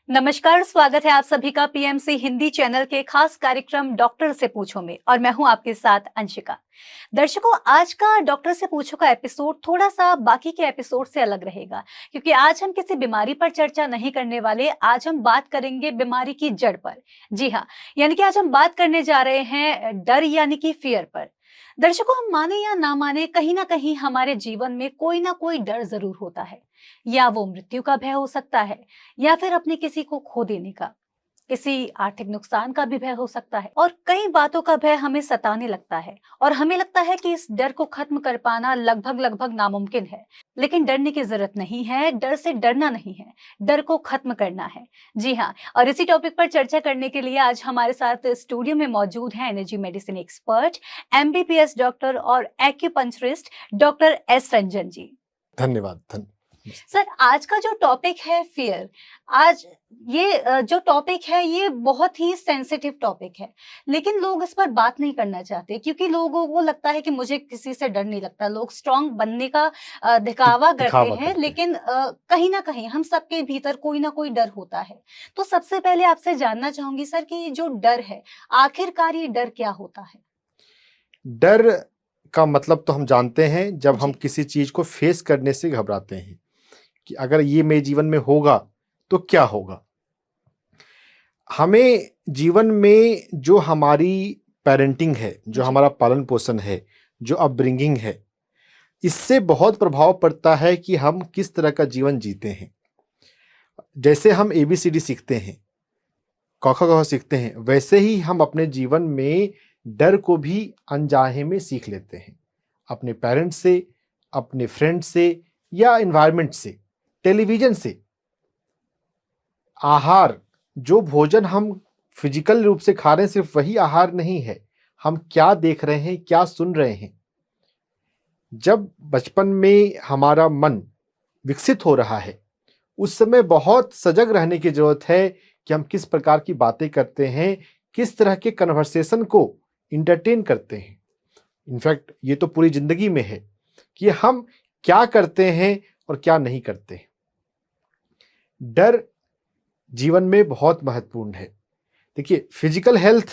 नमस्कार, स्वागत है आप सभी का पीएमसी हिंदी चैनल के खास कार्यक्रम डॉक्टर से पूछो में और मैं हूं आपके साथ अंशिका। दर्शकों, आज का डॉक्टर से पूछो का एपिसोड थोड़ा सा बाकी के एपिसोड से अलग रहेगा क्योंकि आज हम किसी बीमारी पर चर्चा नहीं करने वाले। आज हम बात करेंगे बीमारी की जड़ पर। जी हाँ, यानी कि आज हम बात करने जा रहे हैं डर यानी कि फियर पर। दर्शकों, हम माने या ना माने, कहीं ना कहीं हमारे जीवन में कोई ना कोई डर जरूर होता है। या वो मृत्यु का भय हो सकता है, या फिर अपने किसी को खो देने का, किसी आर्थिक नुकसान का भी भय हो सकता है, और कई बातों का भय हमें सताने लगता है और हमें लगता है कि इस डर को खत्म कर पाना लगभग लगभग नामुमकिन है। लेकिन डरने की जरूरत नहीं है, डर से डरना नहीं है, डर को खत्म करना है। जी हाँ, और इसी टॉपिक पर चर्चा करने के लिए आज हमारे साथ स्टूडियो में मौजूद है energy medicine expert, MBBS doctor और एक्यूपंक्चरिस्ट डॉक्टर एस रंजन जी। धन्यवाद। सर, आज का जो टॉपिक है फियर, आज ये जो टॉपिक है ये बहुत ही सेंसिटिव टॉपिक है, लेकिन लोग इस पर बात नहीं करना चाहते क्योंकि लोगों को लगता है कि मुझे किसी से डर नहीं लगता। लोग स्ट्रांग बनने का दिखावा करते हैं, लेकिन कहीं ना कहीं हम सबके भीतर कोई ना कोई डर होता है। तो सबसे पहले आपसे जानना चाहूंगी सर कि जो डर है, आखिरकार ये डर क्या होता है? डर का मतलब तो हम जानते हैं, जब हम जी। किसी चीज को फेस करने से घबराते हैं कि अगर ये मेरे जीवन में होगा तो क्या होगा। हमें जीवन में जो हमारी पेरेंटिंग है, जो जी। हमारा पालन पोषण है, जो अपब्रिंगिंग है, इससे बहुत प्रभाव पड़ता है कि हम किस तरह का जीवन जीते हैं। जैसे हम ABCD सीखते हैं, क ख ग घ सीखते हैं, वैसे ही हम अपने जीवन में डर को भी अनजाने में सीख लेते हैं, अपने पेरेंट्स से, अपने फ्रेंड से या एनवायरनमेंट से, टेलीविजन से। आहार, जो भोजन हम फिजिकल रूप से खा रहे हैं, सिर्फ वही आहार नहीं है, हम क्या देख रहे हैं, क्या सुन रहे हैं। जब बचपन में हमारा मन विकसित हो रहा है, उस समय बहुत सजग रहने की जरूरत है कि हम किस प्रकार की बातें करते हैं, किस तरह के कन्वर्सेशन को इंटरटेन करते हैं। इनफैक्ट ये तो पूरी जिंदगी में है कि हम क्या करते हैं और क्या नहीं करते हैं। डर जीवन में बहुत महत्वपूर्ण है। देखिए, फिजिकल हेल्थ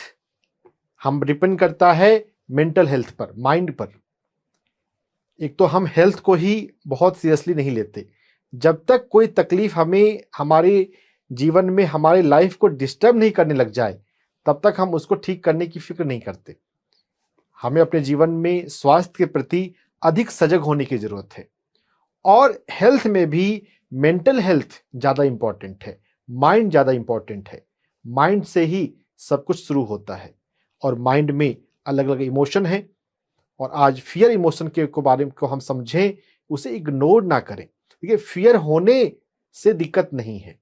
हम डिपेंड करता है मेंटल हेल्थ पर, माइंड पर। एक तो हम हेल्थ को ही बहुत सीरियसली नहीं लेते। जब तक कोई तकलीफ हमें हमारे जीवन में हमारे लाइफ को डिस्टर्ब नहीं करने लग जाए, तब तक हम उसको ठीक करने की फिक्र नहीं करते। हमें अपने जीवन में स्वास्थ्य के प्रति अधिक सजग होने की जरूरत है। और हेल्थ में भी मेंटल हेल्थ ज़्यादा इम्पॉर्टेंट है, माइंड ज़्यादा इम्पॉर्टेंट है। माइंड से ही सब कुछ शुरू होता है और माइंड में अलग अलग इमोशन है। और आज फियर इमोशन के बारे में को हम समझें, उसे इग्नोर ना करें। देखिए, फियर होने से दिक्कत नहीं है,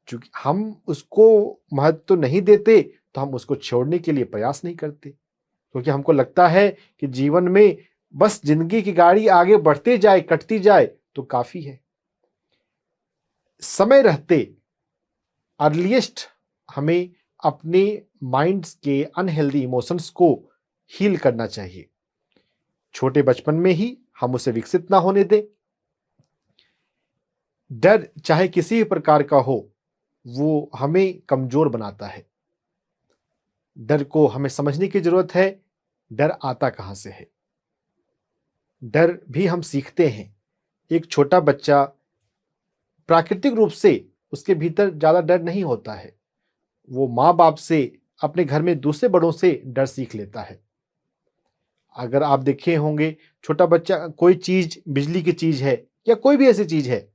क्योंकि हम उसको महत्व तो नहीं देते तो हम उसको छोड़ने के लिए प्रयास नहीं करते, क्योंकि हमको लगता है कि जीवन में बस जिंदगी की गाड़ी आगे बढ़ती जाए, कटती जाए तो काफी है। समय रहते अर्लीस्ट हमें अपने माइंड के अनहेल्दी इमोशंस को हील करना चाहिए। छोटे बचपन में ही हम उसे विकसित ना होने दें। डर चाहे किसी भी प्रकार का हो, वो हमें कमजोर बनाता है। डर को हमें समझने की जरूरत है, डर आता कहां से है। डर भी हम सीखते हैं। एक छोटा बच्चा प्राकृतिक रूप से उसके भीतर ज्यादा डर नहीं होता है। वो माँ बाप से, अपने घर में दूसरे बड़ों से डर सीख लेता है। अगर आप देखे होंगे, छोटा बच्चा कोई चीज, बिजली की चीज है या कोई भी ऐसी चीज है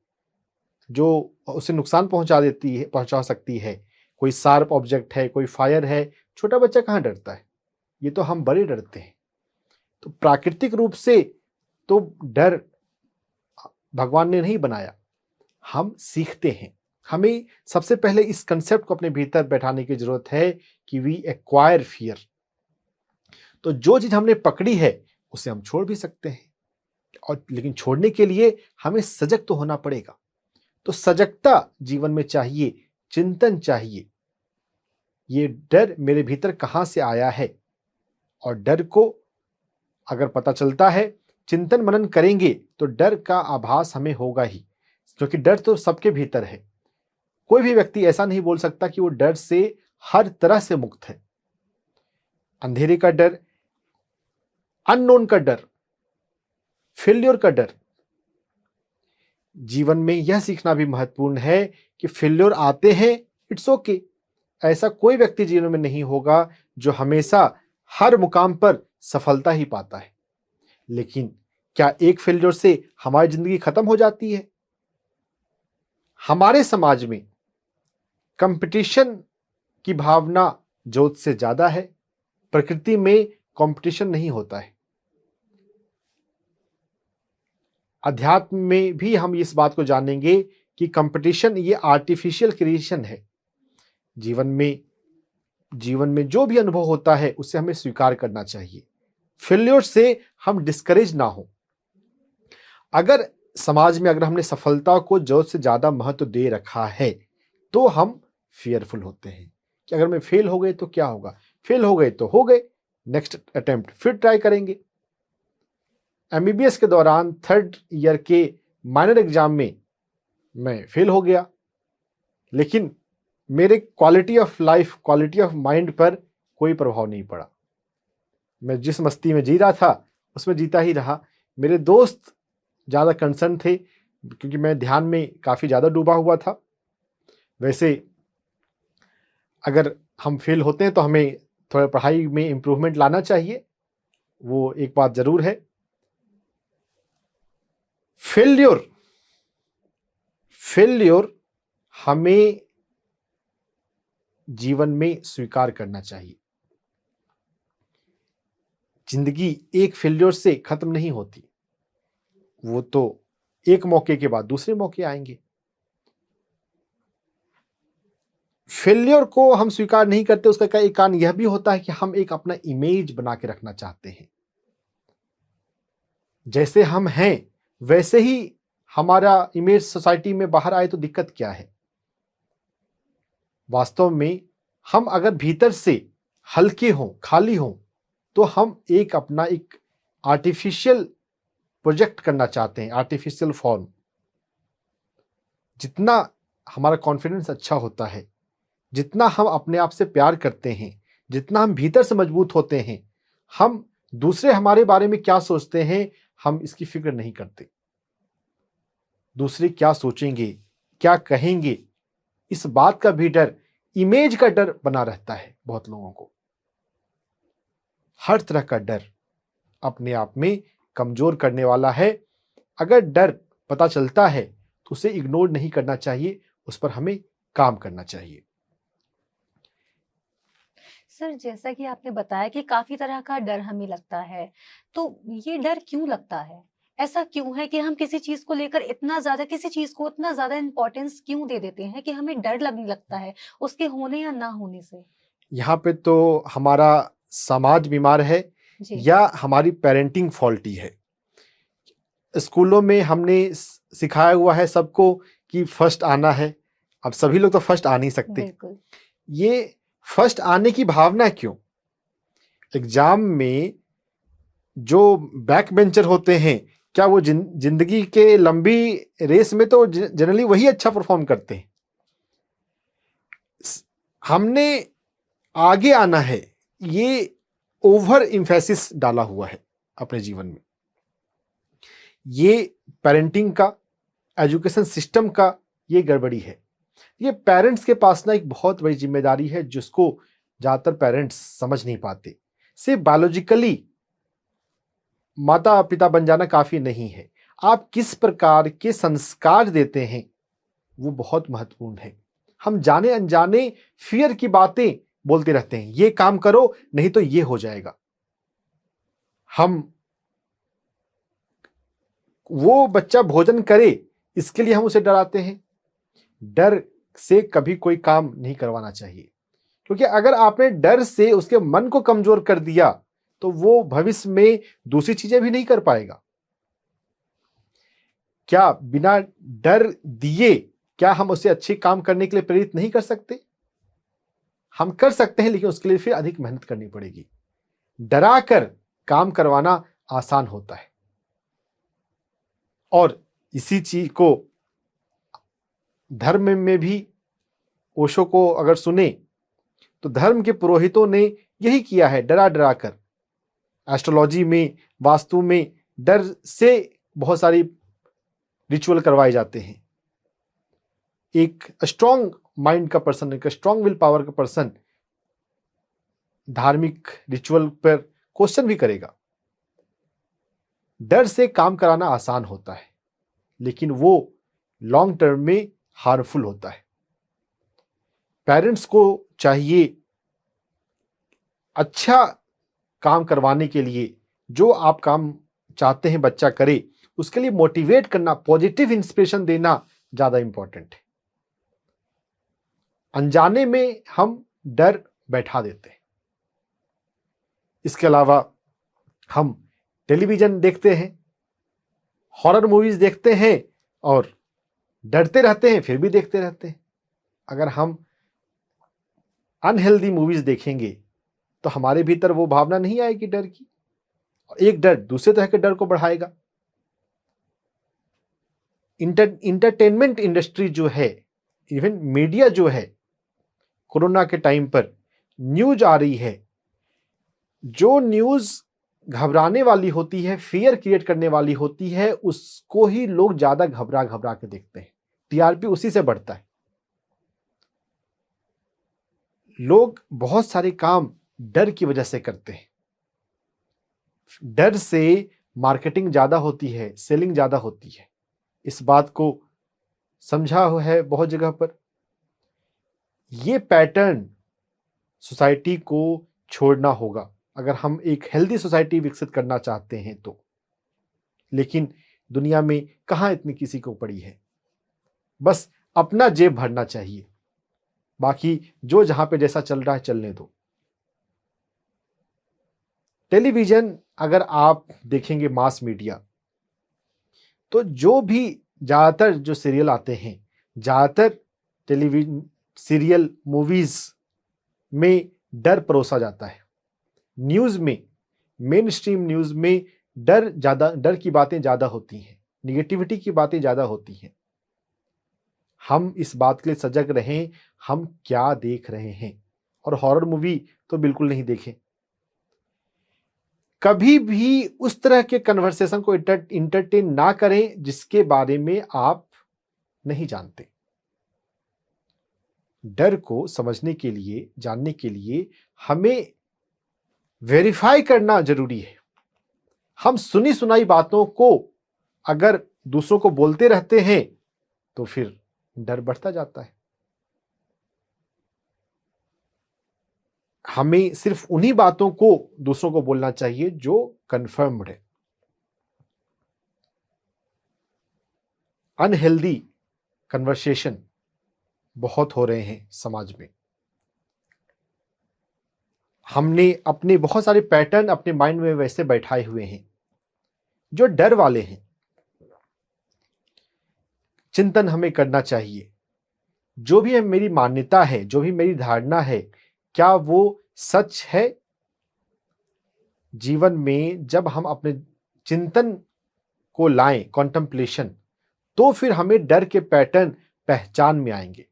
जो उसे नुकसान पहुंचा सकती है, कोई शार्प ऑब्जेक्ट है, कोई फायर है, छोटा बच्चा कहाँ डरता है? ये तो हम बड़े डरते हैं। तो प्राकृतिक रूप से तो डर भगवान ने नहीं बनाया, हम सीखते हैं। हमें सबसे पहले इस कंसेप्ट को अपने भीतर बैठाने की जरूरत है कि वी एक्वायर फियर। तो जो चीज हमने पकड़ी है उसे हम छोड़ भी सकते हैं, और लेकिन छोड़ने के लिए हमें सजग तो होना पड़ेगा। तो सजगता जीवन में चाहिए, चिंतन चाहिए। ये डर मेरे भीतर कहां से आया है, और डर को अगर पता चलता है, चिंतन मनन करेंगे तो डर का आभास हमें होगा ही, क्योंकि डर तो सबके भीतर है। कोई भी व्यक्ति ऐसा नहीं बोल सकता कि वो डर से हर तरह से मुक्त है। अंधेरे का डर, अननोन का डर, फेल्योर का डर। जीवन में यह सीखना भी महत्वपूर्ण है कि फेल्योर आते हैं, इट्स ओके। ऐसा कोई व्यक्ति जीवन में नहीं होगा जो हमेशा हर मुकाम पर सफलता ही पाता है। लेकिन क्या एक फेल्योर से हमारी जिंदगी खत्म हो जाती है? हमारे समाज में कंपटीशन की भावना जोत से ज्यादा है। प्रकृति में कंपटीशन नहीं होता है। अध्यात्म में भी हम इस बात को जानेंगे कि कंपटीशन ये आर्टिफिशियल क्रिएशन है। जीवन में जो भी अनुभव होता है उसे हमें स्वीकार करना चाहिए। फेल्योर से हम डिस्करेज ना हो। अगर समाज में हमने सफलता को जरूरत से ज्यादा महत्व दे रखा है तो हम फियरफुल होते हैं कि अगर मैं फेल हो गए तो क्या होगा। फेल हो गए तो हो गए, नेक्स्ट अटेम्प्ट फिर ट्राई करेंगे। एमबीबीएस के दौरान 3rd ईयर के माइनर एग्जाम में मैं फेल हो गया, लेकिन मेरे quality of life, quality of mind पर कोई प्रभाव नहीं पड़ा। मैं जिस मस्ती में जी रहा था उसमें जीता ही रहा। मेरे दोस्त ज़्यादा कंसर्न थे क्योंकि मैं ध्यान में काफ़ी ज़्यादा डूबा हुआ था। वैसे अगर हम फेल होते हैं तो हमें थोड़ा पढ़ाई में इम्प्रूवमेंट लाना चाहिए, वो एक बात ज़रूर है। फेल्योर हमें जीवन में स्वीकार करना चाहिए। जिंदगी एक फेल्योर से खत्म नहीं होती, वो तो एक मौके के बाद दूसरे मौके आएंगे। फेल्योर को हम स्वीकार नहीं करते, उसका एक कारण यह भी होता है कि हम एक अपना इमेज बना के रखना चाहते हैं। जैसे हम हैं वैसे ही हमारा इमेज सोसाइटी में बाहर आए तो दिक्कत क्या है। वास्तव में हम अगर भीतर से हल्के हों, खाली हों, तो हम अपना एक आर्टिफिशियल प्रोजेक्ट करना चाहते हैं, आर्टिफिशियल फॉर्म। जितना हमारा कॉन्फिडेंस अच्छा होता है, जितना हम अपने आप से प्यार करते हैं, जितना हम भीतर से मजबूत होते हैं, हम दूसरे हमारे बारे में क्या सोचते हैं हम इसकी फिक्र नहीं करते। दूसरे क्या सोचेंगे, क्या कहेंगे, इस बात का भी डर, इमेज का डर बना रहता है बहुत लोगों को। हर तरह का डर अपने आप में कमजोर करने वाला है। अगर डर पता चलता है तो उसे इग्नोर नहीं करना चाहिए, उस पर हमें काम करना चाहिए। सर, जैसा कि आपने बताया कि काफी तरह का डर हमें लगता है, तो ये डर क्यों लगता है? ऐसा क्यों है कि हम किसी चीज को लेकर किसी चीज को इतना ज्यादा इंपॉर्टेंस क्यों दे देते हैं कि हमें डर लगने लगता है उसके होने या ना होने से? यहाँ पे तो हमारा समाज बीमार है जी। या हमारी पेरेंटिंग फॉल्टी है। स्कूलों में हमने सिखाया हुआ है सबको कि फर्स्ट आना है। अब सभी लोग तो फर्स्ट आ नहीं सकते। बिल्कुल। ये फर्स्ट आने की भावना क्यों? एग्जाम में जो बैक बेंचर होते हैं, क्या वो जिंदगी के लंबी रेस में तो जनरली वही अच्छा परफॉर्म करते हैं। हमने आगे आना है, ये ओवर इम्फेसिस डाला हुआ है अपने जीवन में। ये पेरेंटिंग का, एजुकेशन सिस्टम का ये गड़बड़ी है। ये पेरेंट्स के पास ना एक बहुत बड़ी जिम्मेदारी है जिसको ज्यादातर पेरेंट्स समझ नहीं पाते। सिर्फ बायोलॉजिकली माता पिता बन जाना काफी नहीं है, आप किस प्रकार के संस्कार देते हैं वो बहुत महत्वपूर्ण है। हम जाने अनजाने फियर की बातें बोलते रहते हैं, ये काम करो नहीं तो ये हो जाएगा। हम वो बच्चा भोजन करे इसके लिए हम उसे डराते हैं। डर से कभी कोई काम नहीं करवाना चाहिए, क्योंकि अगर आपने डर से उसके मन को कमजोर कर दिया तो वो भविष्य में दूसरी चीजें भी नहीं कर पाएगा। क्या बिना डर दिए क्या हम उसे अच्छे काम करने के लिए प्रेरित नहीं कर सकते? हम कर सकते हैं, लेकिन उसके लिए फिर अधिक मेहनत करनी पड़ेगी। डरा कर काम करवाना आसान होता है। और इसी चीज को धर्म में भी ओशो को अगर सुने तो धर्म के पुरोहितों ने यही किया है, डरा डरा कर। एस्ट्रोलॉजी में, वास्तु में डर से बहुत सारी रिचुअल करवाए जाते हैं। एक स्ट्रॉन्ग माइंड का पर्सन, एक स्ट्रॉन्ग विल पावर का पर्सन धार्मिक रिचुअल पर क्वेश्चन भी करेगा। डर से काम कराना आसान होता है, लेकिन वो लॉन्ग टर्म में हार्मफुल होता है। पेरेंट्स को चाहिए अच्छा काम करवाने के लिए, जो आप काम चाहते हैं बच्चा करे, उसके लिए मोटिवेट करना, पॉजिटिव इंस्पिरेशन देना ज्यादा इंपॉर्टेंट है। अनजाने में हम डर बैठा देते हैं। इसके अलावा हम टेलीविजन देखते हैं, हॉरर मूवीज देखते हैं और डरते रहते हैं, फिर भी देखते रहते हैं। अगर हम अनहेल्दी मूवीज देखेंगे तो हमारे भीतर वो भावना नहीं आएगी डर की, और एक डर दूसरे तरह के डर को बढ़ाएगा। इंटरटेनमेंट इंडस्ट्री जो है, इवन मीडिया जो है, कोरोना के टाइम पर न्यूज आ रही है, जो न्यूज घबराने वाली होती है, फियर क्रिएट करने वाली होती है, उसको ही लोग ज्यादा घबरा घबरा के देखते हैं। टीआरपी उसी से बढ़ता है। लोग बहुत सारे काम डर की वजह से करते हैं। डर से मार्केटिंग ज्यादा होती है, सेलिंग ज्यादा होती है। इस बात को समझा हुआ है बहुत जगह पर। ये पैटर्न सोसाइटी को छोड़ना होगा अगर हम एक हेल्दी सोसाइटी विकसित करना चाहते हैं तो। लेकिन दुनिया में कहाँ इतनी किसी को पड़ी है। बस अपना जेब भरना चाहिए, बाकी जो जहां पे जैसा चल रहा है चलने दो। टेलीविजन अगर आप देखेंगे, मास मीडिया, तो जो भी ज्यादातर जो सीरियल आते हैं, ज्यादातर टेलीविजन सीरियल मूवीज में डर परोसा जाता है। न्यूज में, मेन स्ट्रीम न्यूज में डर की बातें ज्यादा होती हैं, निगेटिविटी की बातें ज्यादा होती हैं। हम इस बात के लिए सजग रहें हम क्या देख रहे हैं, और हॉरर मूवी तो बिल्कुल नहीं देखें। कभी भी उस तरह के कन्वर्सेशन को इंटरटेन ना करें जिसके बारे में आप नहीं जानते। डर को समझने के लिए, जानने के लिए हमें वेरीफाई करना जरूरी है। हम सुनी सुनाई बातों को अगर दूसरों को बोलते रहते हैं तो फिर डर बढ़ता जाता है। हमें सिर्फ उन्हीं बातों को दूसरों को बोलना चाहिए जो कन्फर्म्ड है। अनहेल्दी कन्वर्सेशन बहुत हो रहे हैं समाज में। हमने अपने बहुत सारे पैटर्न अपने माइंड में वैसे बैठाए हुए हैं जो डर वाले हैं। चिंतन हमें करना चाहिए, जो भी मेरी मान्यता है, जो भी मेरी धारणा है, क्या वो सच है? जीवन में जब हम अपने चिंतन को लाएं, कॉन्टेम्पलेशन, तो फिर हमें डर के पैटर्न पहचान में आएंगे।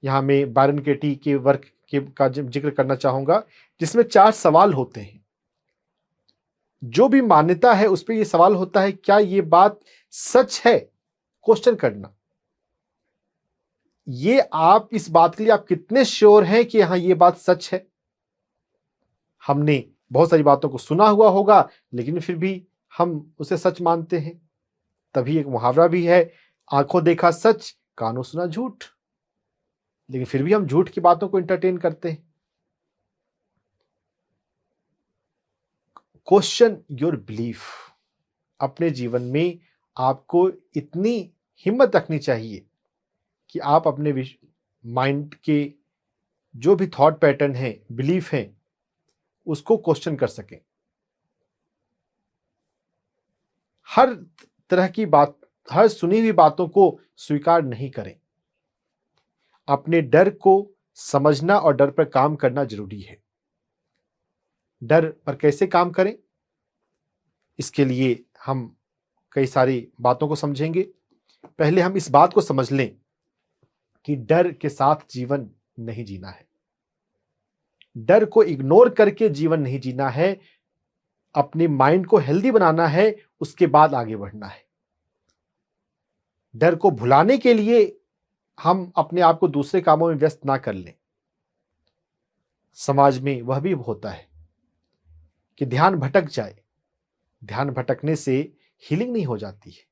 यहां मैं बायरन केटी के वर्क का जिक्र करना चाहूंगा, जिसमें 4 सवाल होते हैं। जो भी मान्यता है उस पर यह सवाल होता है, क्या ये बात सच है? क्वेश्चन करना। ये आप इस बात के लिए आप कितने श्योर हैं कि हाँ ये बात सच है? हमने बहुत सारी बातों को सुना हुआ होगा, लेकिन फिर भी हम उसे सच मानते हैं। तभी एक मुहावरा भी है, आंखों देखा सच, कानों सुना झूठ। लेकिन फिर भी हम झूठ की बातों को एंटरटेन करते हैं। Question your belief. अपने जीवन में आपको इतनी हिम्मत रखनी चाहिए कि आप अपने माइंड के जो भी थॉट पैटर्न है, बिलीफ है, उसको क्वेश्चन कर सकें। हर तरह की बात, हर सुनी हुई बातों को स्वीकार नहीं करें। अपने डर को समझना और डर पर काम करना जरूरी है। डर पर कैसे काम करें, इसके लिए हम कई सारी बातों को समझेंगे। पहले हम इस बात को समझ लें कि डर के साथ जीवन नहीं जीना है, डर को इग्नोर करके जीवन नहीं जीना है, अपने माइंड को हेल्दी बनाना है, उसके बाद आगे बढ़ना है। डर को भुलाने के लिए हम अपने आप को दूसरे कामों में व्यस्त ना कर लें। समाज में वह भी होता है कि ध्यान भटक जाए, ध्यान भटकने से हीलिंग नहीं हो जाती है।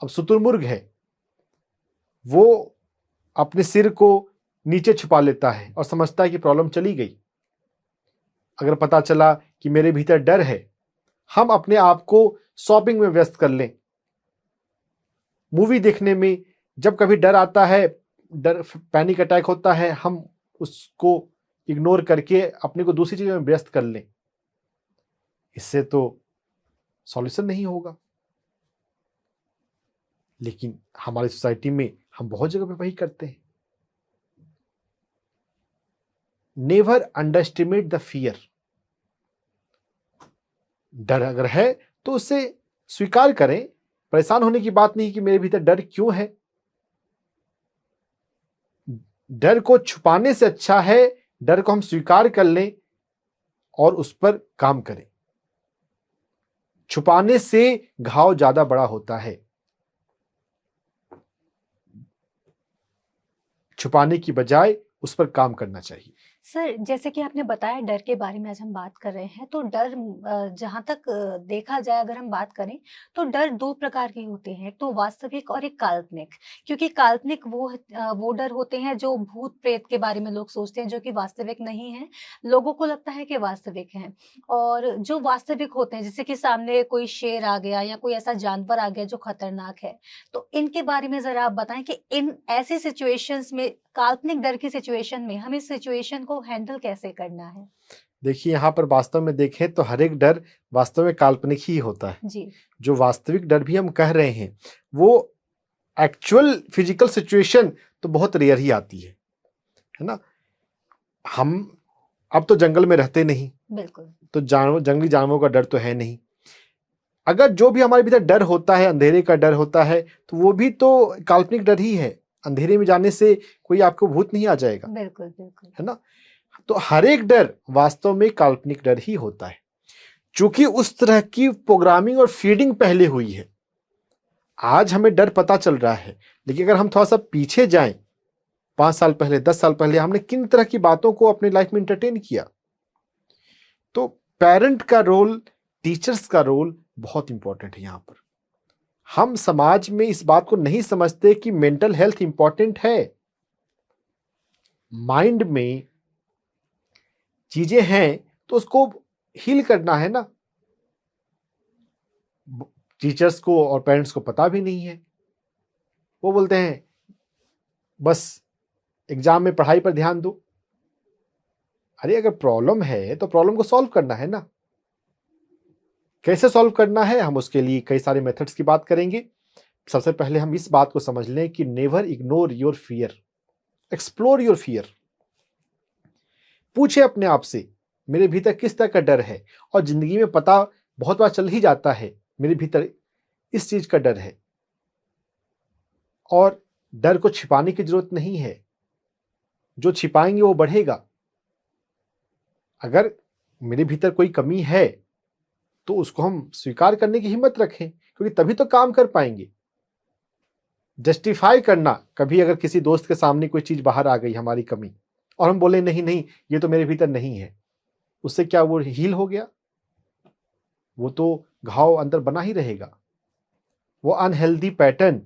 अब शुतुरमुर्ग है, वो अपने सिर को नीचे छुपा लेता है और समझता है कि प्रॉब्लम चली गई। अगर पता चला कि मेरे भीतर डर है, हम अपने आप को शॉपिंग में व्यस्त कर लें, मूवी देखने में। जब कभी डर आता है, डर पैनिक अटैक होता है, हम उसको इग्नोर करके अपने को दूसरी चीजों में व्यस्त कर लें। इससे तो सॉल्यूशन नहीं होगा। लेकिन हमारी सोसाइटी में हम बहुत जगह पे वही करते हैं। Never underestimate the fear. डर अगर है तो उसे स्वीकार करें। परेशान होने की बात नहीं कि मेरे भीतर डर क्यों है। डर को छुपाने से अच्छा है डर को हम स्वीकार कर लें और उस पर काम करें। छुपाने से घाव ज्यादा बड़ा होता है, छुपाने की बजाय उस पर काम करना चाहिए। सर, जैसे कि आपने बताया डर के बारे में आज हम बात कर रहे हैं, तो डर जहाँ तक देखा जाए, अगर हम बात करें तो डर दो प्रकार के होते हैं, एक तो वास्तविक और एक काल्पनिक। क्योंकि काल्पनिक वो डर होते हैं जो भूत प्रेत के बारे में लोग सोचते हैं, जो कि वास्तविक नहीं है, लोगों को लगता है कि वास्तविक हैं। और जो वास्तविक होते हैं, जैसे कि सामने कोई शेर आ गया या कोई ऐसा जानवर आ गया जो खतरनाक है, तो इनके बारे में जरा आप बताएं कि इन ऐसी सिचुएशंस में, काल्पनिक डर की सिचुएशन में, हम इस सिचुएशन को हैंडल कैसे करना है? देखिए, यहाँ पर वास्तव में देखें तो हर एक डर वास्तव में काल्पनिक ही होता है जी। जो वास्तविक डर भी हम कह रहे हैं, वो एक्चुअल फिजिकल सिचुएशन तो बहुत रेयर ही आती है ना। हम अब तो जंगल में रहते नहीं, बिल्कुल। तो जंगली जानवरों का डर तो है नहीं। अगर जो भी हमारे भीतर डर होता है, अंधेरे का डर होता है, तो वो भी तो काल्पनिक डर ही है। अंधेरे में जाने से कोई आपको भूत नहीं आ जाएगा, बिल्कुल बिल्कुल। है ना। तो हर एक डर वास्तव में काल्पनिक डर ही होता है, क्योंकि उस तरह की प्रोग्रामिंग और फीडिंग पहले हुई है। आज हमें डर पता चल रहा है, लेकिन अगर हम थोड़ा सा पीछे जाएं, 5 साल पहले, 10 साल पहले हमने किन तरह की बातों को अपनी लाइफ में एंटरटेन किया। तो पेरेंट का रोल, टीचर्स का रोल बहुत इंपॉर्टेंट है। यहाँ पर हम समाज में इस बात को नहीं समझते कि मेंटल हेल्थ इंपॉर्टेंट है। माइंड में चीजें हैं तो उसको हील करना है ना। टीचर्स को और पेरेंट्स को पता भी नहीं है। वो बोलते हैं बस एग्जाम में पढ़ाई पर ध्यान दो। अरे, अगर प्रॉब्लम है तो प्रॉब्लम को सॉल्व करना है ना। कैसे सॉल्व करना है, हम उसके लिए कई सारे मेथड्स की बात करेंगे। सबसे पहले हम इस बात को समझ लें कि never ignore your fear, explore your fear. पूछे अपने आप से, मेरे भीतर किस तरह का डर है। और जिंदगी में पता बहुत बार चल ही जाता है, मेरे भीतर इस चीज का डर है। और डर को छिपाने की जरूरत नहीं है, जो छिपाएंगे वो बढ़ेगा। अगर मेरे भीतर कोई कमी है तो उसको हम स्वीकार करने की हिम्मत रखें, क्योंकि तभी तो काम कर पाएंगे। जस्टिफाई करना, कभी अगर किसी दोस्त के सामने कोई चीज बाहर आ गई, हमारी कमी, और हम बोले नहीं नहीं ये तो मेरे भीतर नहीं है, उससे क्या वो हील हो गया? वो तो घाव अंदर बना ही रहेगा। वो अनहेल्दी पैटर्न,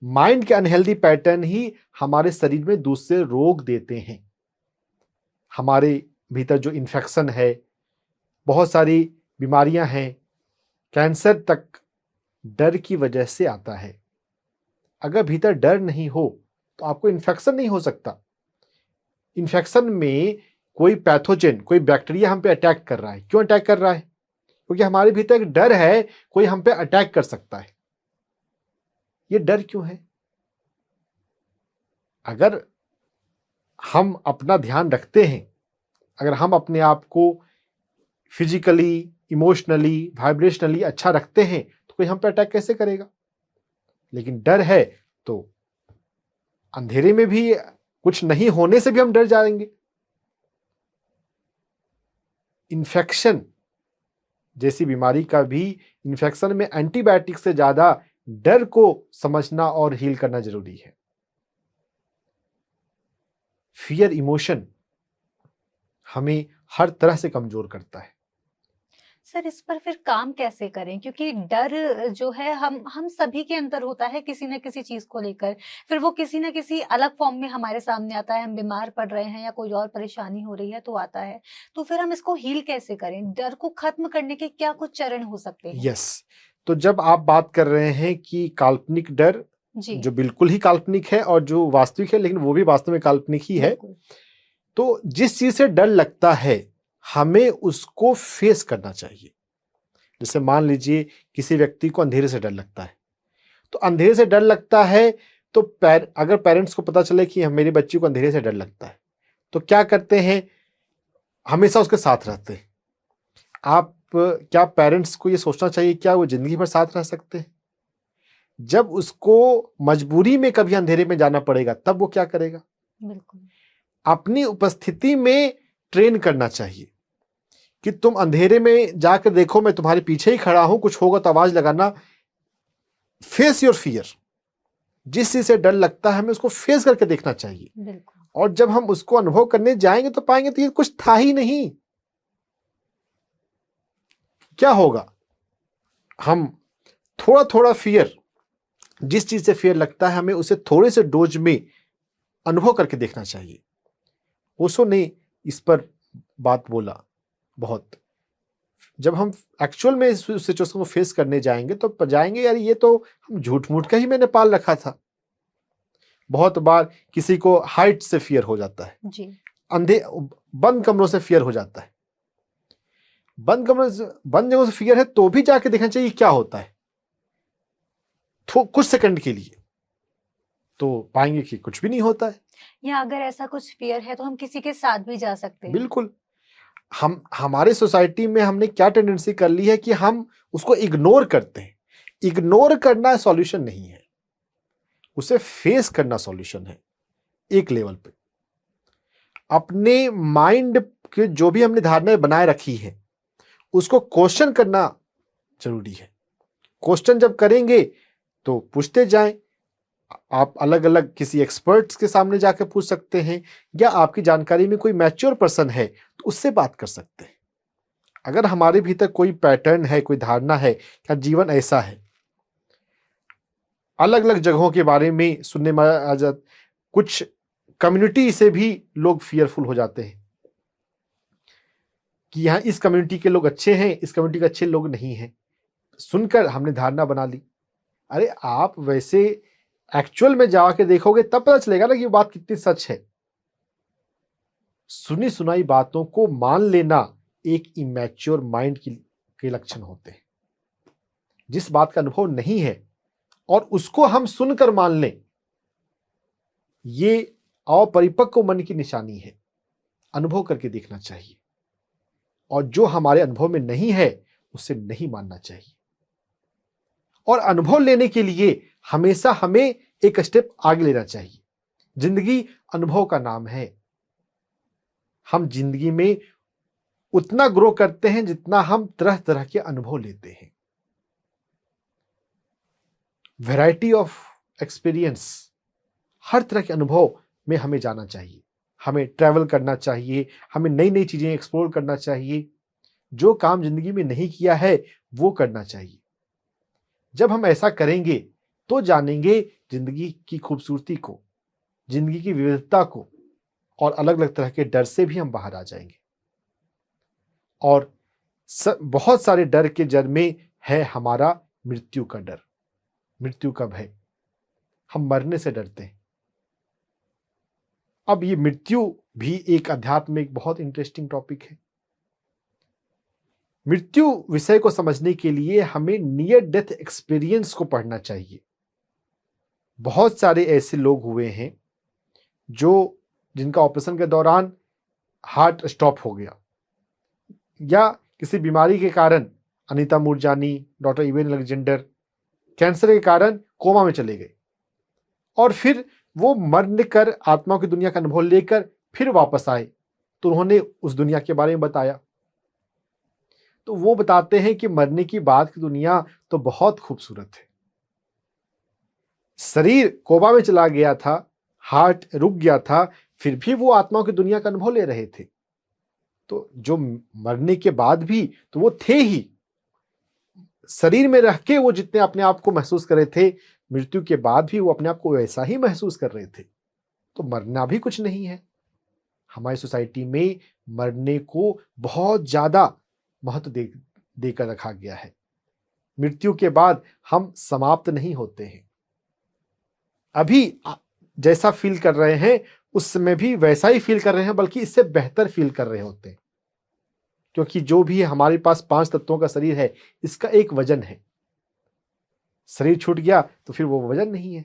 माइंड के अनहेल्दी पैटर्न ही हमारे शरीर में दूसरे रोग देते हैं। हमारे भीतर जो इन्फेक्शन है, बहुत सारी बीमारियां हैं, कैंसर तक डर की वजह से आता है। अगर भीतर डर नहीं हो तो आपको इन्फेक्शन नहीं हो सकता। इन्फेक्शन में कोई पैथोजन, कोई बैक्टीरिया हम पे अटैक कर रहा है। क्यों अटैक कर रहा है? क्योंकि हमारे भीतर एक डर है, कोई हम पे अटैक कर सकता है। ये डर क्यों है? अगर हम अपना ध्यान रखते हैं, अगर हम अपने आप को फिजिकली, इमोशनली, वाइब्रेशनली अच्छा रखते हैं, तो कोई हम पे अटैक कैसे करेगा? लेकिन डर है तो अंधेरे में भी कुछ नहीं होने से भी हम डर जाएंगे। इन्फेक्शन जैसी बीमारी का भी, इन्फेक्शन में एंटीबायोटिक से ज्यादा डर को समझना और हील करना जरूरी है। फियर इमोशन हमें हर तरह से कमजोर करता है। सर, इस पर फिर काम कैसे करें? क्योंकि डर जो है हम सभी के अंदर होता है किसी न किसी चीज को लेकर, फिर वो किसी न किसी अलग फॉर्म में हमारे सामने आता है। हम बीमार पड़ रहे हैं या कोई और परेशानी हो रही है तो आता है। तो फिर हम इसको हील कैसे करें? डर को खत्म करने के क्या कुछ चरण हो सकते हैं? यस, तो जब आप बात कर रहे हैं कि काल्पनिक डर, जी, जो बिल्कुल ही काल्पनिक है और जो वास्तविक है, लेकिन वो भी वास्तव में काल्पनिक ही है। बिल्कुल। तो जिस चीज से डर लगता है हमें उसको फेस करना चाहिए। जैसे मान लीजिए किसी व्यक्ति को अंधेरे से डर लगता है, तो अंधेरे से डर लगता है तो अगर पेरेंट्स को पता चले कि मेरे बच्चे को अंधेरे से डर लगता है, तो क्या करते हैं? हमेशा उसके साथ रहते हैं। आप क्या पेरेंट्स को ये सोचना चाहिए क्या वो जिंदगी भर साथ रह सकते हैं? जब उसको मजबूरी में कभी अंधेरे में जाना पड़ेगा तब वो क्या करेगा? बिल्कुल। अपनी उपस्थिति में ट्रेन करना चाहिए कि तुम अंधेरे में जाकर देखो, मैं तुम्हारे पीछे ही खड़ा हूं, कुछ होगा तो आवाज लगाना। Face your fear. जिस चीज से डर लगता है हमें उसको फेस करके देखना चाहिए। बिल्कुल। और जब हम उसको अनुभव करने जाएंगे तो पाएंगे तो ये कुछ था ही नहीं। क्या होगा? हम थोड़ा थोड़ा फियर, जिस चीज से फियर लगता है हमें उसे थोड़े से डोज में अनुभव करके देखना चाहिए। ओशो ने इस पर बात बोला बहुत। जब हम एक्चुअल में इस सिचुएशन को फेस करने जाएंगे तो जाएंगे यार ये तो हम झूठ मूठ का ही मैंने पाल रखा था। बहुत बार किसी को हाइट से फियर हो जाता है, जी, बंद कमरों से फियर हो जाता है। बंद जगहों से फियर है तो भी जाके देखना चाहिए क्या होता है कुछ सेकंड के लिए, तो पाएंगे कि कुछ भी नहीं होता है। या अगर ऐसा कुछ फियर है तो हम किसी के साथ भी जा सकते हैं। बिल्कुल। हमारे सोसाइटी में हमने क्या टेंडेंसी कर ली है कि हम उसको इग्नोर करते हैं। इग्नोर करना सॉल्यूशन नहीं है, उसे फेस करना सॉल्यूशन है। एक लेवल पे अपने माइंड के जो भी हमने धारणाएं बनाए रखी है उसको क्वेश्चन करना जरूरी है। क्वेश्चन जब करेंगे तो पूछते जाएं। आप अलग अलग किसी एक्सपर्ट्स के सामने जाकर पूछ सकते हैं, या आपकी जानकारी में कोई मैच्योर पर्सन है तो उससे बात कर सकते हैं। अगर हमारे भीतर कोई पैटर्न है, कोई धारणा है कि जीवन ऐसा है, अलग अलग जगहों के बारे में सुनने में आ जाता, कुछ कम्युनिटी से भी लोग फियरफुल हो जाते हैं कि यहाँ इस कम्युनिटी के लोग अच्छे हैं, इस कम्युनिटी के अच्छे लोग नहीं हैं। सुनकर हमने धारणा बना ली। अरे आप वैसे एक्चुअल में जाके देखोगे तब पता चलेगा ना कि ये बात कितनी सच है। सुनी सुनाई बातों को मान लेना एक इमैच्योर माइंड के लक्षण होते हैं। जिस बात का अनुभव नहीं है और उसको हम सुनकर मान लें, ये अपरिपक्व मन की निशानी है। अनुभव करके देखना चाहिए, और जो हमारे अनुभव में नहीं है उसे नहीं मानना चाहिए। और अनुभव लेने के लिए हमेशा हमें एक स्टेप आगे लेना चाहिए। जिंदगी अनुभव का नाम है। हम जिंदगी में उतना ग्रो करते हैं जितना हम तरह तरह के अनुभव लेते हैं। वैरायटी ऑफ एक्सपीरियंस, हर तरह के अनुभव में हमें जाना चाहिए। हमें ट्रैवल करना चाहिए, हमें नई नई चीजें एक्सप्लोर करना चाहिए। जो काम जिंदगी में नहीं किया है वो करना चाहिए। जब हम ऐसा करेंगे तो जानेंगे जिंदगी की खूबसूरती को, जिंदगी की विविधता को, और अलग अलग तरह के डर से भी हम बाहर आ जाएंगे। और बहुत सारे डर के जड़ में है हमारा मृत्यु का डर, मृत्यु का भय। हम मरने से डरते हैं। अब ये मृत्यु भी एक अध्यात्म में एक बहुत इंटरेस्टिंग टॉपिक है। मृत्यु विषय को समझने के लिए हमें नियर डेथ एक्सपीरियंस को पढ़ना चाहिए। बहुत सारे ऐसे लोग हुए हैं जिनका ऑपरेशन के दौरान हार्ट स्टॉप हो गया, या किसी बीमारी के कारण, Anita Moorjani, doctor even Alexander cancer के कारण कोमा में चले गए, और फिर वो मरने कर आत्मा की दुनिया का अनुभव लेकर फिर वापस आए तो उन्होंने उस दुनिया के बारे में बताया। तो वो बताते हैं कि मरने की बाद की दुनिया तो बहुत खूबसूरत है। शरीर कोमा में चला गया था, हार्ट रुक गया था, फिर भी वो आत्माओं की दुनिया का अनुभव ले रहे थे। तो जो मरने के बाद भी तो वो थे ही, शरीर में रह के वो जितने अपने आप को महसूस कर रहे थे, मृत्यु के बाद भी वो अपने आप को वैसा ही महसूस कर रहे थे। तो मरना भी कुछ नहीं है। हमारी सोसाइटी में मरने को बहुत ज्यादा महत्व देकर रखा गया है। मृत्यु के बाद हम समाप्त नहीं होते हैं। अभी जैसा फील कर रहे हैं उस समय भी वैसा ही फील कर रहे हैं, बल्कि इससे बेहतर फील कर रहे होते हैं। क्योंकि जो भी हमारे पास 5 तत्वों का शरीर है, इसका एक वजन है। शरीर छूट गया तो फिर वो वजन नहीं है,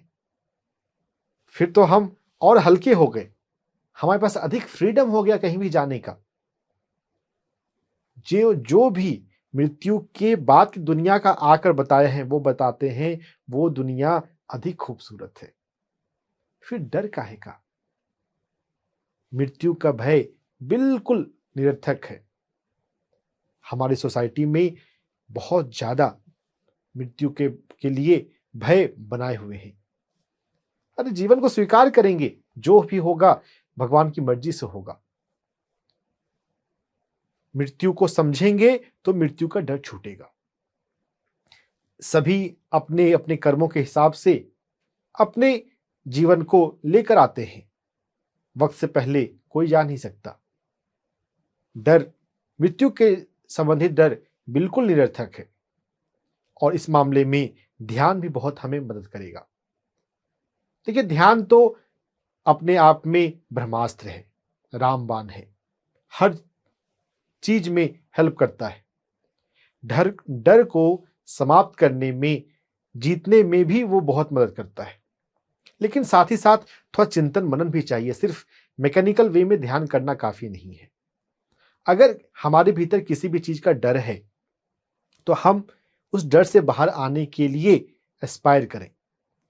फिर तो हम और हल्के हो गए, हमारे पास अधिक फ्रीडम हो गया कहीं भी जाने का। जो भी मृत्यु के बाद की दुनिया का आकर बताए हैं, वो बताते हैं वो दुनिया अधिक खूबसूरत है। फिर डर काहे का? मृत्यु का भय बिल्कुल निरर्थक है। हमारी सोसाइटी में बहुत ज्यादा मृत्यु के लिए भय बनाए हुए हैं। अरे जीवन को स्वीकार करेंगे, जो भी होगा भगवान की मर्जी से होगा। मृत्यु को समझेंगे तो मृत्यु का डर छूटेगा। सभी अपने अपने कर्मों के हिसाब से अपने जीवन को लेकर आते हैं। वक्त से पहले कोई जा नहीं सकता। डर, मृत्यु के संबंधित डर बिल्कुल निरर्थक है। और इस मामले में ध्यान भी बहुत हमें मदद करेगा। देखिए, ध्यान तो अपने आप में ब्रह्मास्त्र है, रामबाण है, हर चीज में हेल्प करता है। डर को समाप्त करने में, जीतने में भी वो बहुत मदद करता है। लेकिन साथ ही साथ थोड़ा चिंतन मनन भी चाहिए। सिर्फ मैकेनिकल वे में ध्यान करना काफी नहीं है। अगर हमारे भीतर किसी भी चीज का डर है तो हम उस डर से बाहर आने के लिए एस्पायर करें।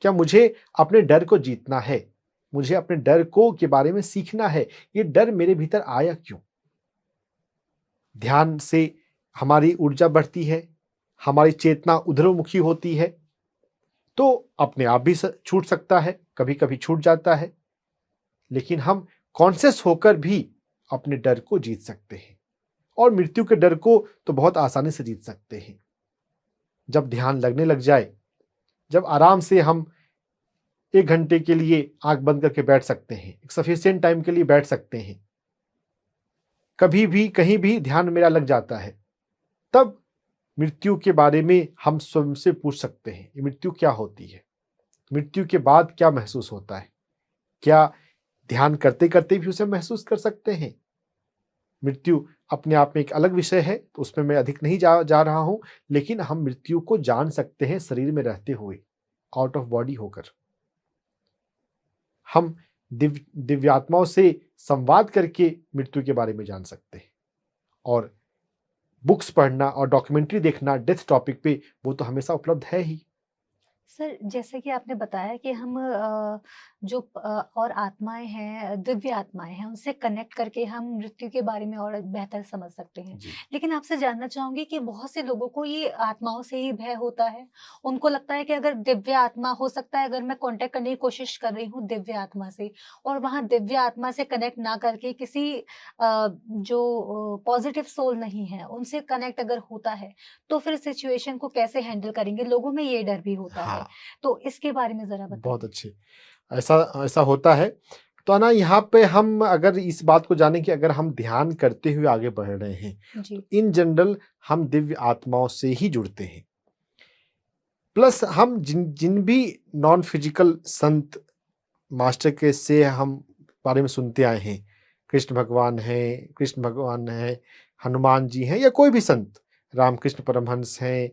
क्या मुझे अपने डर को जीतना है? मुझे अपने डर को के बारे में सीखना है। ये डर मेरे भीतर आया क्यों? ध्यान से हमारी ऊर्जा बढ़ती है, हमारी चेतना उधरमुखी होती है। तो अपने आप भी छूट सकता है, कभी कभी छूट जाता है, लेकिन हम कॉन्शियस होकर भी अपने डर को जीत सकते हैं। और मृत्यु के डर को तो बहुत आसानी से जीत सकते हैं। जब ध्यान लगने लग जाए, जब आराम से हम 1 घंटे के लिए आंख बंद करके बैठ सकते हैं, एक सफिशिएंट टाइम के लिए बैठ सकते हैं, कभी भी कहीं भी ध्यान मेरा लग जाता है, तब मृत्यु के बारे में हम स्वयं से पूछ सकते हैं, ये मृत्यु क्या होती है? मृत्यु के बाद क्या महसूस होता है? क्या ध्यान करते करते भी उसे महसूस कर सकते हैं? मृत्यु अपने आप में एक अलग विषय है, तो उसमें मैं अधिक नहीं जा रहा हूं, लेकिन हम मृत्यु को जान सकते हैं शरीर में रहते हुए, आउट ऑफ बॉडी होकर। हम दिव्यात्माओं से संवाद करके मृत्यु के बारे में जान सकते हैं। और बुक्स पढ़ना और डॉक्यूमेंट्री देखना डेथ टॉपिक पे, वो तो हमेशा उपलब्ध है ही। सर, जैसे कि आपने बताया कि हम और आत्माएं हैं, दिव्य आत्माएं हैं, उनसे कनेक्ट करके हम मृत्यु के बारे में और बेहतर समझ सकते हैं। जी। लेकिन आपसे जानना चाहूंगी कि बहुत से लोगों को ये आत्माओं से ही भय होता है। उनको लगता है कि अगर दिव्य आत्मा, हो सकता है अगर मैं कांटेक्ट करने की कोशिश कर रही हूँ दिव्य आत्मा से, और वहां दिव्य आत्मा से कनेक्ट ना करके किसी जो पॉजिटिव सोल नहीं है उनसे कनेक्ट अगर होता है, तो फिर सिचुएशन को कैसे हैंडल करेंगे? लोगों में ये डर भी होता है। तो इसके बारे में जरा बताइए। बहुत अच्छे, ऐसा होता है। तो ना, यहाँ पे हम अगर इस बात को जाने कि अगर हम ध्यान करते हुए आगे बढ़ रहे हैं, जी। तो इन जनरल हम दिव्य आत्माओं से ही जुड़ते हैं। प्लस हम जिन भी नॉन फिजिकल संत मास्टर के से हम बारे में सुनते आए हैं, कृष्ण भगवान है, हनुमान जी हैं, या कोई भी संत, रामकृष्ण परमहंस हैं,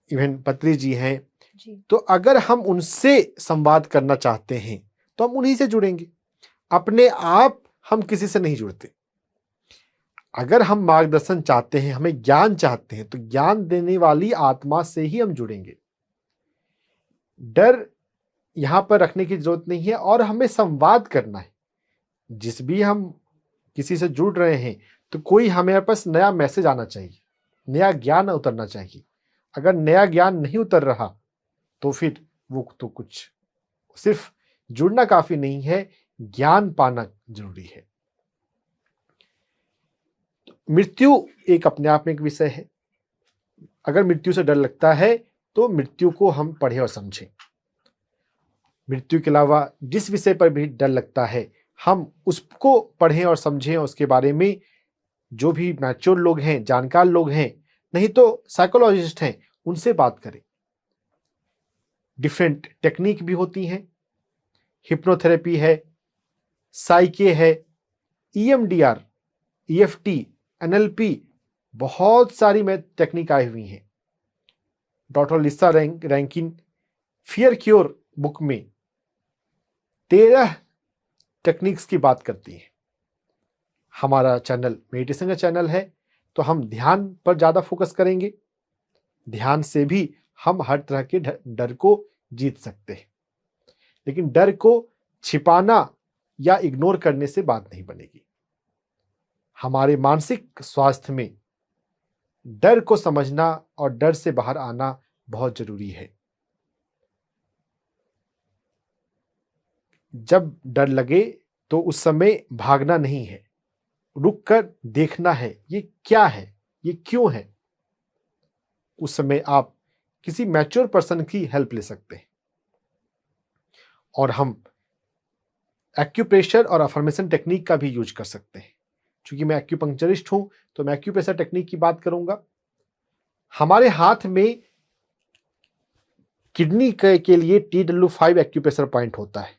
इवन पत्री जी हैं, तो अगर हम उनसे संवाद करना चाहते हैं तो हम उन्हीं से जुड़ेंगे। अपने आप हम किसी से नहीं जुड़ते। अगर हम मार्गदर्शन चाहते हैं, हमें ज्ञान चाहते हैं, तो ज्ञान देने वाली आत्मा से ही हम जुड़ेंगे। डर यहाँ पर रखने की जरूरत नहीं है और हमें संवाद करना है। जिस भी हम किसी से जुड़ रहे हैं तो कोई हमारे पास नया मैसेज आना चाहिए, नया ज्ञान उतरना चाहिए। अगर नया ज्ञान नहीं उतर रहा तो फिर वो तो कुछ, सिर्फ जुड़ना काफी नहीं है, ज्ञान पाना जरूरी है। मृत्यु एक अपने आप में एक विषय है। अगर मृत्यु से डर लगता है तो मृत्यु को हम पढ़ें और समझें। मृत्यु के अलावा जिस विषय पर भी डर लगता है हम उसको पढ़ें और समझें, और उसके बारे में जो भी मैच्योर लोग हैं, जानकार लोग हैं, नहीं तो साइकोलॉजिस्ट हैं, उनसे बात करें। डिफरेंट टेक्निक भी होती हैं, हिप्नोथेरेपी है, साइके है, EMDR, EFT, NLP, बहुत सारी में टेक्निक आई हुई हैं। डॉक्टर लिसा रैंकिन फियर क्योर बुक में 13 टेक्निक्स की बात करती है। हमारा चैनल मेडिटेशन का चैनल है तो हम ध्यान पर ज़्यादा फोकस करेंगे। ध्यान से भी हम हर तरह के डर को जीत सकते हैं, लेकिन डर को छिपाना या इग्नोर करने से बात नहीं बनेगी। हमारे मानसिक स्वास्थ्य में डर को समझना और डर से बाहर आना बहुत जरूरी है। जब डर लगे तो उस समय भागना नहीं है, रुक कर देखना है, ये क्या है, ये क्यों है। उस समय आप किसी मैच्योर पर्सन की हेल्प ले सकते हैं। और हम एक्यूप्रेशर और अफर्मेशन टेक्निक का भी यूज कर सकते हैं। क्योंकि मैं एक्यूपंक्चरिस्ट हूं तो मैं एक्यूप्रेशर टेक्निक की बात करूंगा। हमारे हाथ में किडनी के लिए TW5 एक्यूप्रेशर पॉइंट होता है,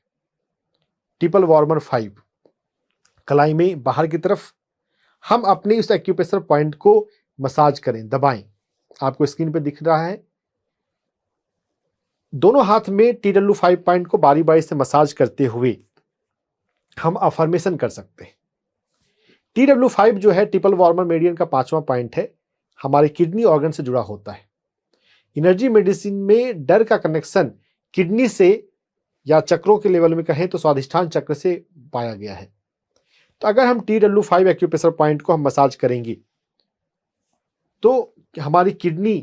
टिपल वार्मर 5, कलाई में बाहर की तरफ। हम अपने उस एक्यूप्रेशर पॉइंट को मसाज करें, दबाएं। आपको स्क्रीन पे दिख रहा है। दोनों हाथ में TW5 पॉइंट को बारी बारी से मसाज करते हुए हम अफर्मेशन कर सकते हैं। TW5 जो है टिपल वार्मर मेरिडियन का 5वां पॉइंट है, हमारे किडनी ऑर्गन से जुड़ा होता है। एनर्जी मेडिसिन में डर का कनेक्शन किडनी से या चक्रों के लेवल में कहें तो स्वादिष्ठान चक्र से पाया गया है। तो अगर हम TW5 एक्यूप्रेशर पॉइंट को हम मसाज करेंगे तो हमारी किडनी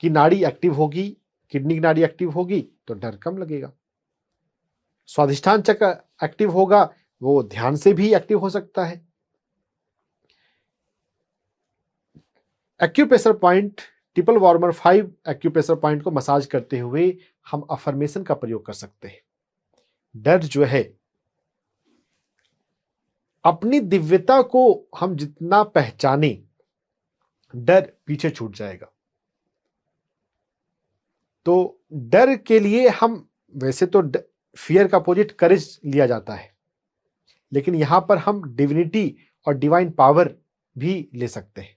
की नाड़ी एक्टिव होगी, किडनी की नाड़ी एक्टिव होगी तो डर कम लगेगा। स्वादिष्ठान चक्र एक्टिव होगा, वो ध्यान से भी एक्टिव हो सकता है। Acupressure point triple warmer 5 acupressure point को मसाज करते हुए हम अफर्मेशन का प्रयोग कर सकते हैं। डर जो है, अपनी दिव्यता को हम जितना पहचाने डर पीछे छूट जाएगा। तो डर के लिए हम वैसे तो फियर का अपोजिट करेज लिया जाता है, लेकिन यहां पर हम डिविनिटी और डिवाइन पावर भी ले सकते हैं।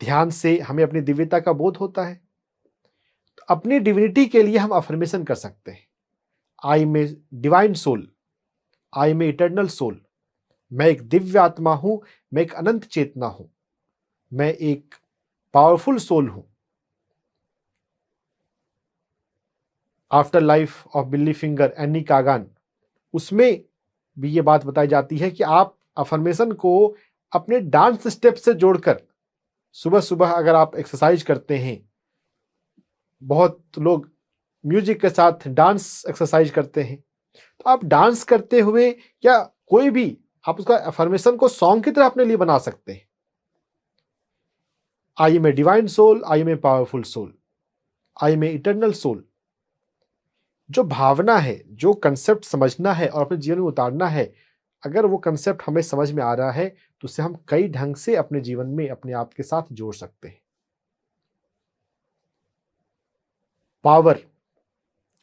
ध्यान से हमें अपनी दिव्यता का बोध होता है, तो अपनी डिविनिटी के लिए हम अफर्मेशन कर सकते हैं। I am a divine soul, I am a eternal soul, मैं एक दिव्य आत्मा हूं, मैं एक अनंत चेतना हूं, मैं एक पावरफुल सोल हूं। आफ्टर लाइफ ऑफ बिल्ली फिंगर, एनी कागान, उसमें भी ये बात बताई जाती है कि आप अफर्मेशन को अपने डांस स्टेप से जोड़कर, सुबह सुबह अगर आप एक्सरसाइज करते हैं, बहुत लोग म्यूजिक के साथ डांस एक्सरसाइज करते हैं, तो आप डांस करते हुए या कोई भी आप उसका अफर्मेशन को सॉन्ग की तरह अपने लिए बना सकते हैं। I am a divine soul, I am a powerful soul, I am a eternal soul. जो भावना है, जो कंसेप्ट समझना है और अपने जीवन में उतारना है, अगर वो कंसेप्ट हमें समझ में आ रहा है तो उसे हम कई ढंग से अपने जीवन में अपने आप के साथ जोड़ सकते हैं। Power,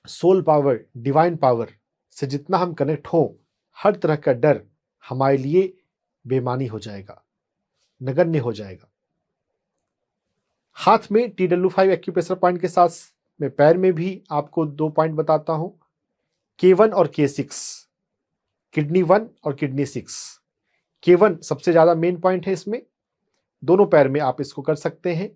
soul power, divine power से जितना हम कनेक्ट हो, हर तरह का डर हमारे लिए बेमानी हो जाएगा, नगण्य हो जाएगा। हाथ में TW5 एक्यूप्रेशर पॉइंट के साथ मैं पैर में भी आपको 2 पॉइंट बताता हूं, K1 और K6, किडनी 1 और किडनी 6। K1 सबसे ज्यादा मेन पॉइंट है इसमें, दोनों पैर में आप इसको कर सकते हैं।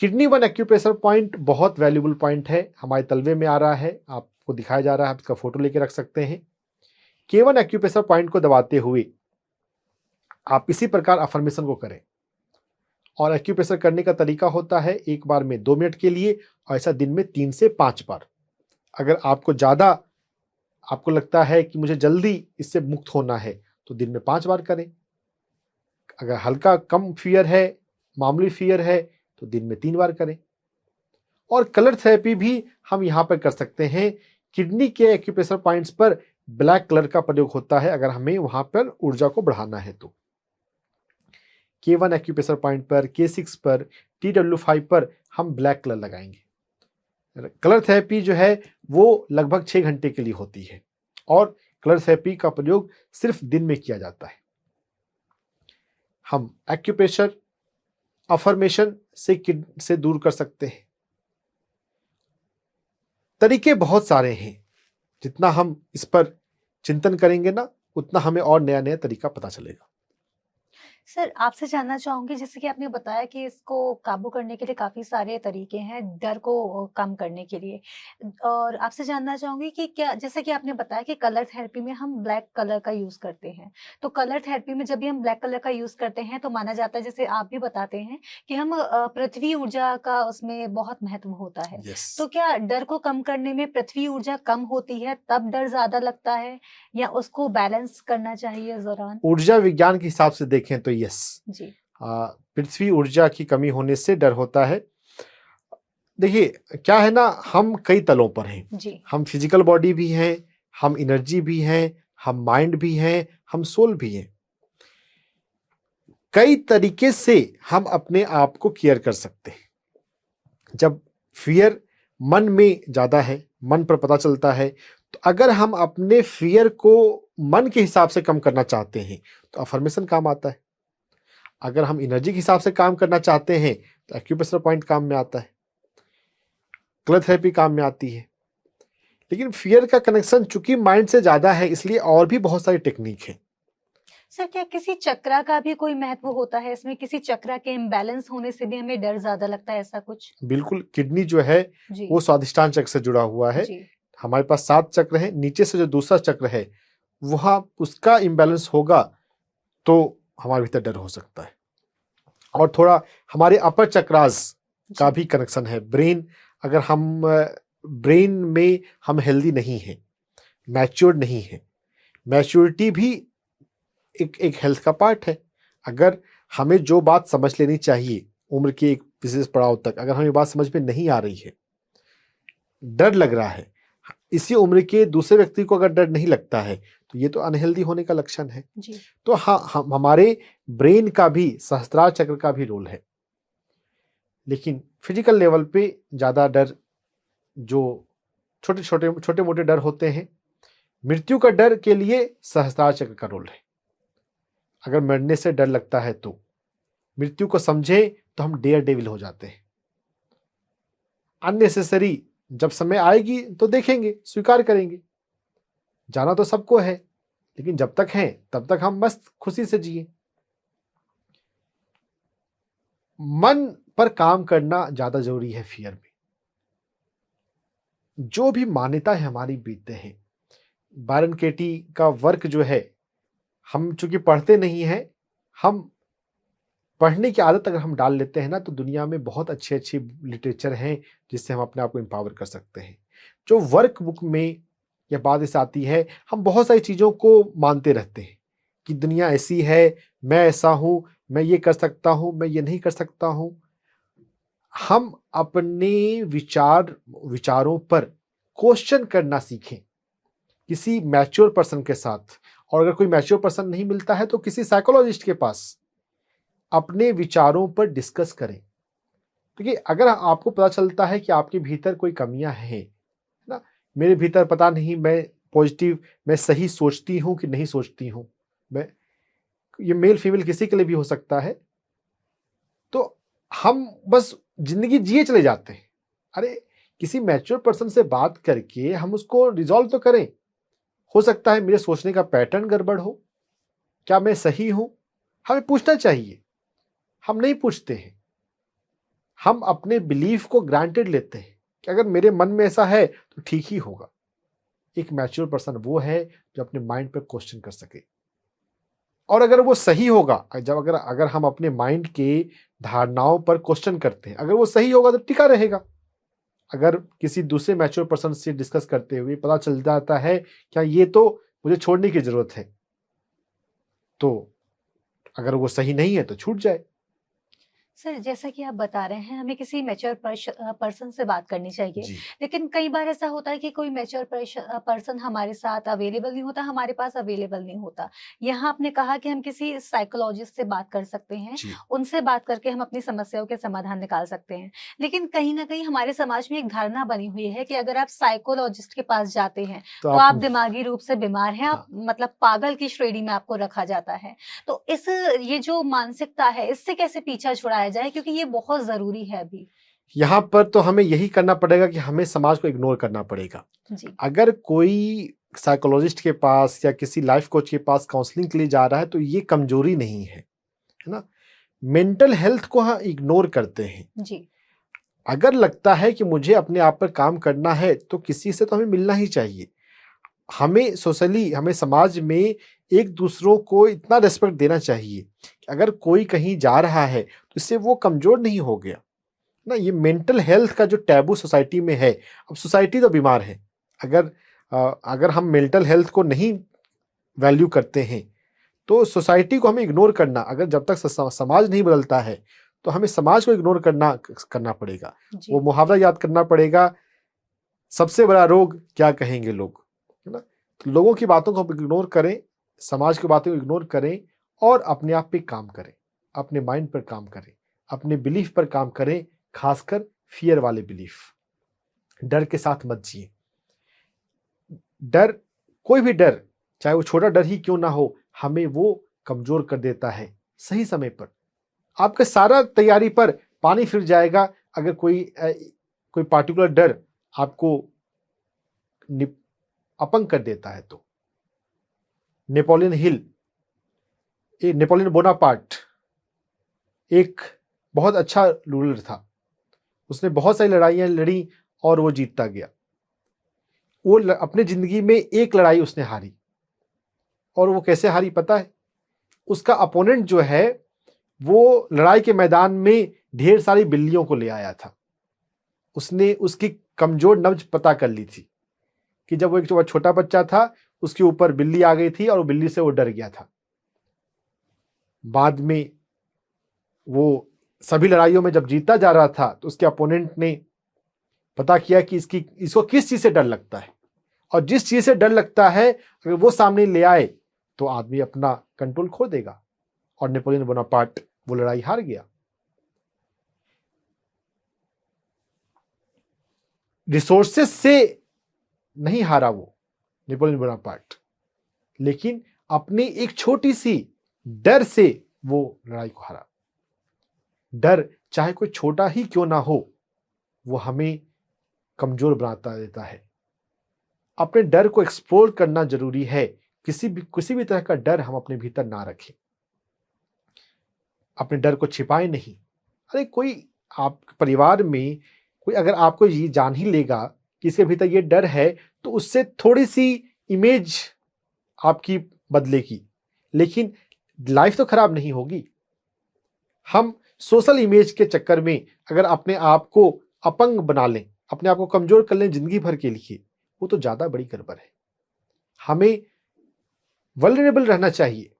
किडनी 1 एक्यूप्रेशर पॉइंट बहुत वैल्यूबल पॉइंट है, हमारे तलवे में आ रहा है, आपको दिखाया जा रहा है, आप इसका फोटो लेके रख सकते हैं। K1 एक्यूप्रेशर पॉइंट को दबाते हुए आप इसी प्रकार अफर्मेशन को करें, और एक्यूप्रेशर करने का तरीका होता है एक बार में 2 मिनट के लिए, और ऐसा दिन में 3 से 5 बार। अगर आपको लगता है कि मुझे जल्दी इससे मुक्त होना है तो दिन में 5 बार करें। अगर हल्का कम फियर है, मामूली फियर है, तो दिन में 3 बार करें। और कलर थेरेपी भी हम यहाँ पर कर सकते हैं। किडनी के एक्यूप्रेशर पॉइंट्स पर ब्लैक कलर का प्रयोग होता है अगर हमें वहां पर ऊर्जा को बढ़ाना है तो। K1 एक्यूप्रेशर पॉइंट पर, K6 पर, TW5 पर हम ब्लैक कलर लगाएंगे। कलर थेरेपी जो है वो लगभग 6 घंटे के लिए होती है, और कलर थेरेपी का प्रयोग सिर्फ दिन में किया जाता है। हम एक्यूप्रेशर अफर्मेशन से दूर कर सकते हैं। तरीके बहुत सारे हैं, जितना हम इस पर चिंतन करेंगे ना, उतना हमें और नया नया तरीका पता चलेगा। सर, आपसे जानना चाहूंगी, जैसे कि आपने बताया कि इसको काबू करने के लिए काफी सारे तरीके हैं, डर को कम करने के लिए। और आपसे जानना चाहूंगी कि क्या, जैसे कि आपने बताया कि कलर थेरेपी में हम ब्लैक कलर का यूज करते हैं, तो कलर थेरेपी में जब भी हम ब्लैक कलर का यूज करते हैं तो माना जाता है, जैसे आप भी बताते हैं, कि हम पृथ्वी ऊर्जा का उसमें बहुत महत्व होता है। यस। तो क्या डर को कम करने में पृथ्वी ऊर्जा कम होती है तब डर ज्यादा लगता है, या उसको बैलेंस करना चाहिए इस दौरान? ऊर्जा विज्ञान के हिसाब से देखें तो यस, जी। पृथ्वी ऊर्जा की कमी होने से डर होता है। देखिए क्या है ना, हम कई तलों पर हैं। जी। हम फिजिकल बॉडी भी हैं, हम एनर्जी भी हैं, हम माइंड भी हैं, हम सोल भी हैं। कई तरीके से हम अपने आप को केयर कर सकते हैं। जब फियर मन में ज्यादा है, मन पर पता चलता है, तो अगर हम अपने फियर को मन के हिसाब से कम करना चाहते हैं तो अफर्मेशन काम आता है। अगर हम एनर्जी के हिसाब से काम करना चाहते हैं तो एक्यूप्रेशर पॉइंट काम में आता है, कलर थेरेपी काम में आती है। लेकिन फियर का कनेक्शन चूंकि माइंड से ज्यादा है, इसलिए और भी बहुत सारी टेक्निक है। सर, क्या किसी चक्रा का भी कोई महत्व होता है इसमें? किसी चक्रा के इम्बैलेंस होने से भी हमें डर ज्यादा लगता है, ऐसा कुछ? बिल्कुल, किडनी जो है जी। वो स्वादिष्टान चक्र से जुड़ा हुआ है। जी। हमारे पास 7 चक्र है, नीचे से जो दूसरा चक्र है वहां उसका इम्बैलेंस होगा तो हमारे भीतर डर हो सकता है। और थोड़ा हमारे अपर चक्रास का भी कनेक्शन है। ब्रेन, अगर हम ब्रेन में हम हेल्दी नहीं हैं, मैच्योर नहीं है, मैच्योरिटी भी एक हेल्थ का पार्ट है। अगर हमें जो बात समझ लेनी चाहिए उम्र के एक विशेष पड़ाव तक, अगर हमें बात समझ में नहीं आ रही है, डर लग रहा है, इसी उम्र के दूसरे व्यक्ति को अगर डर नहीं लगता है, तो ये तो अनहेल्दी होने का लक्षण है। जी। तो हाँ, हमारे ब्रेन का भी, सहस्त्रार चक्र का भी रोल है। लेकिन फिजिकल लेवल पे ज्यादा डर, जो छोटे मोटे डर होते हैं, मृत्यु का डर के लिए सहस्त्रार चक्र का रोल है। अगर मरने से डर लगता है तो मृत्यु को समझे तो हम डेयर डेविल हो जाते हैं। अननेसेसरी, जब समय आएगी तो देखेंगे, स्वीकार करेंगे। जाना तो सबको है, लेकिन जब तक है तब तक हम मस्त खुशी से जिए। मन पर काम करना ज्यादा जरूरी है फियर में। जो भी मान्यता है हमारी बीतते हैं, बायरन केटी का वर्क जो है, हम चूंकि पढ़ते नहीं हैं, हम पढ़ने की आदत अगर हम डाल लेते हैं ना, तो दुनिया में बहुत अच्छी अच्छी लिटरेचर हैं जिससे हम अपने आप को एम्पावर कर सकते हैं। जो वर्क बुक में यह बात इस आती है, हम बहुत सारी चीज़ों को मानते रहते हैं कि दुनिया ऐसी है, मैं ऐसा हूँ, मैं ये कर सकता हूँ, मैं ये नहीं कर सकता हूँ। हम अपने विचारों पर क्वेश्चन करना सीखें किसी मैच्योर पर्सन के साथ। और अगर कोई मैच्योर पर्सन नहीं मिलता है तो किसी साइकोलॉजिस्ट के पास अपने विचारों पर डिस्कस करें। देखिए, अगर आपको पता चलता है कि आपके भीतर कोई कमियां हैं ना, मेरे भीतर पता नहीं मैं पॉजिटिव, मैं सही सोचती हूं कि नहीं सोचती हूं, मैं, ये मेल फीमेल किसी के लिए भी हो सकता है, तो हम बस जिंदगी जिए चले जाते हैं। अरे, किसी मैच्योर पर्सन से बात करके हम उसको रिजॉल्व तो करें। हो सकता है मेरे सोचने का पैटर्न गड़बड़ हो, क्या मैं सही हूं? हमें पूछना चाहिए। हम नहीं पूछते हैं, हम अपने बिलीफ को ग्रांटेड लेते हैं कि अगर मेरे मन में ऐसा है तो ठीक ही होगा। एक मैच्योर पर्सन वो है जो अपने माइंड पर क्वेश्चन कर सके, और अगर वो सही होगा, जब अगर अगर हम अपने माइंड के धारणाओं पर क्वेश्चन करते हैं, अगर वो सही होगा तो टिका रहेगा। अगर किसी दूसरे मैच्योर पर्सन से डिस्कस करते हुए पता चल जाता है क्या ये तो मुझे छोड़ने की जरूरत है, तो अगर वो सही नहीं है तो छूट जाए। सर, जैसा कि आप बता रहे हैं हमें किसी मैच्योर पर्सन से बात करनी चाहिए, जी। लेकिन कई बार ऐसा होता है कि कोई मैच्योर पर्सन हमारे साथ अवेलेबल नहीं होता, हमारे पास अवेलेबल नहीं होता। यहाँ आपने कहा कि हम किसी साइकोलॉजिस्ट से बात कर सकते हैं, जी। उनसे बात करके हम अपनी समस्याओं के समाधान निकाल सकते हैं। लेकिन कहीं ना कहीं हमारे समाज में एक धारणा बनी हुई है कि अगर आप साइकोलॉजिस्ट के पास जाते हैं तो तो आप आप दिमागी रूप से बीमार हैं, आप हाँ, मतलब पागल की श्रेणी में आपको रखा जाता है। तो ये जो मानसिकता है, इससे कैसे पीछा छुड़ाया जाए, क्योंकि ये बहुत ज़रूरी है अभी? यहाँ पर तो हमें यही करना पड़ेगा कि हमें समाज को इग्नोर करना पड़ेगा। जी, अगर कोई साइकोलॉजिस्ट के पास या किसी लाइफ कोच के पास काउंसलिंग के लिए जा रहा है तो ये कमजोरी नहीं है ना। मेंटल हेल्थ को हम इग्नोर करते हैं। जी, अगर लगता है कि मुझे अपने आप पर काम करना है तो किसी से तो हमें मिलना ही चाहिए। हमें सोशली, हमें समाज में एक दूसरों को इतना रिस्पेक्ट देना चाहिए कि अगर कोई कहीं जा रहा है तो इससे वो कमजोर नहीं हो गया ना। ये मेंटल हेल्थ का जो टैबू सोसाइटी में है, अब सोसाइटी तो बीमार है। अगर अगर हम मेंटल हेल्थ को नहीं वैल्यू करते हैं तो सोसाइटी को हमें इग्नोर करना, अगर जब तक समाज नहीं बदलता है तो हमें समाज को इग्नोर करना पड़ेगा। जी, वो मुहावरा याद करना पड़ेगा, सबसे बड़ा रोग क्या कहेंगे लोग, है ना। तो लोगों की बातों को इग्नोर करें, समाज की बातों को इग्नोर करें और अपने आप पे काम करें, अपने माइंड पर काम करें, अपने बिलीफ पर काम करें, खासकर फियर वाले बिलीफ। डर के साथ मत जिए। डर, कोई भी डर, चाहे वो छोटा डर ही क्यों ना हो, हमें वो कमजोर कर देता है। सही समय पर आपका सारा तैयारी पर पानी फिर जाएगा अगर कोई पार्टिकुलर डर आपको अपंग कर देता है तो। नेपोलियन बोनापार्ट एक बहुत अच्छा रूलर था। उसने बहुत सारी लड़ाइयां लड़ी और वो जीतता गया। वो अपने जिंदगी में एक लड़ाई उसने हारी, और वो कैसे हारी पता है? उसका अपोनेंट जो है वो लड़ाई के मैदान में ढेर सारी बिल्लियों को ले आया था। उसने उसकी कमजोर नब्ज पता कर ली थी कि जब वो एक छोटा बच्चा था उसके ऊपर बिल्ली आ गई थी और वो बिल्ली से वो डर गया था। बाद में वो सभी लड़ाइयों में जब जीतता जा रहा था तो उसके अपोनेंट ने पता किया कि इसको किस चीज से डर लगता है, और जिस चीज से डर लगता है अगर वो सामने ले आए तो आदमी अपना कंट्रोल खो देगा, और नेपोलियन बोनापार्ट वो लड़ाई हार गया। रिसोर्सेस से नहीं हारा वो नेपोलियन बोनापार्ट, लेकिन अपनी एक छोटी सी डर से वो लड़ाई को हारा। डर चाहे कोई छोटा ही क्यों ना हो, वो हमें कमजोर बनाता देता है। अपने डर को एक्सप्लोर करना जरूरी है। किसी भी तरह का डर हम अपने भीतर ना रखें, अपने डर को छिपाएं नहीं। अरे कोई आप परिवार में कोई अगर आपको ये जान ही लेगा कि इसके भीतर ये डर है तो उससे थोड़ी सी इमेज आपकी बदलेगी, लेकिन लाइफ तो खराब नहीं होगी। हम सोशल इमेज के चक्कर में अगर अपने आप को अपंग बना लें, अपने आप को कमजोर कर लें जिंदगी भर के लिए, वो तो ज्यादा बड़ी गड़बड़ है। हमें वल्नरेबल रहना चाहिए।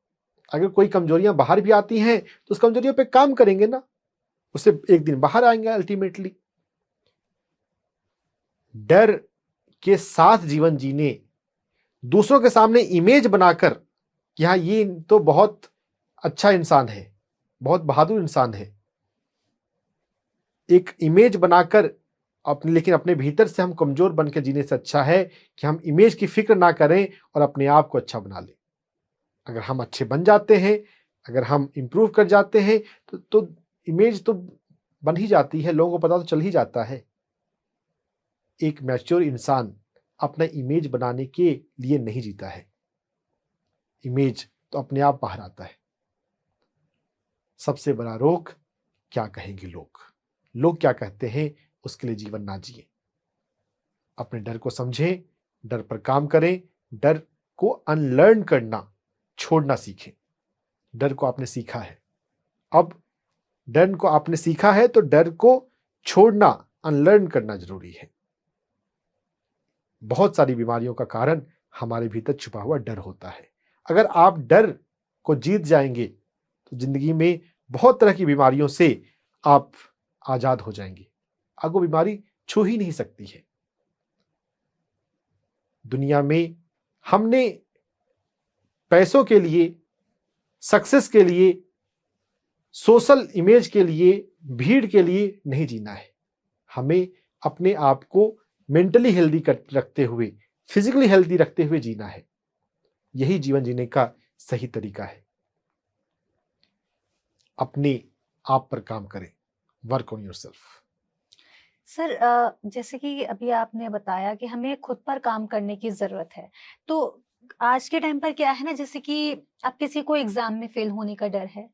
अगर कोई कमजोरियां बाहर भी आती हैं तो उस कमजोरियों पे काम करेंगे ना, उससे एक दिन बाहर आएंगे अल्टीमेटली। डर के साथ जीवन जीने, दूसरों के सामने इमेज बनाकर कि हाँ ये तो बहुत अच्छा इंसान है, बहुत बहादुर इंसान है, एक इमेज बनाकर लेकिन अपने भीतर से हम कमजोर बन के जीने से अच्छा है कि हम इमेज की फिक्र ना करें और अपने आप को अच्छा बना लें। अगर हम अच्छे बन जाते हैं, अगर हम इंप्रूव कर जाते हैं तो इमेज तो बन ही जाती है, लोगों को पता तो चल ही जाता है। एक मैच्योर इंसान अपना इमेज बनाने के लिए नहीं जीता है, इमेज तो अपने आप बाहर आता है। सबसे बड़ा रोग क्या कहेंगे लोग। लोग क्या कहते हैं उसके लिए जीवन ना जिए। अपने डर को समझें, डर पर काम करें, डर को अनलर्न करना, छोड़ना सीखें। डर को आपने सीखा है, अब डर को आपने सीखा है तो डर को छोड़ना, अनलर्न करना जरूरी है। बहुत सारी बीमारियों का कारण हमारे भीतर छुपा हुआ डर होता है। अगर आप डर को जीत जाएंगे तो जिंदगी में बहुत तरह की बीमारियों से आप आजाद हो जाएंगे। आपको बीमारी छू ही नहीं सकती है। दुनिया में हमने पैसों के लिए, सक्सेस के लिए, सोशल इमेज के लिए, भीड़ के लिए नहीं जीना है। हमें अपने आप को मेंटली हेल्दी रखते हुए, फिजिकली हेल्दी रखते हुए जीना है। यही जीवन जीने का सही तरीका है। अपने आप पर काम करें, वर्क ऑन योरसेल्फ। सर जैसे कि अभी आपने बताया कि हमें खुद पर काम करने की ज़रूरत है। तो आज के टाइम पर क्या है ना, जैसे कि अब किसी को एग्ज़ाम में फ़ेल होने का डर है,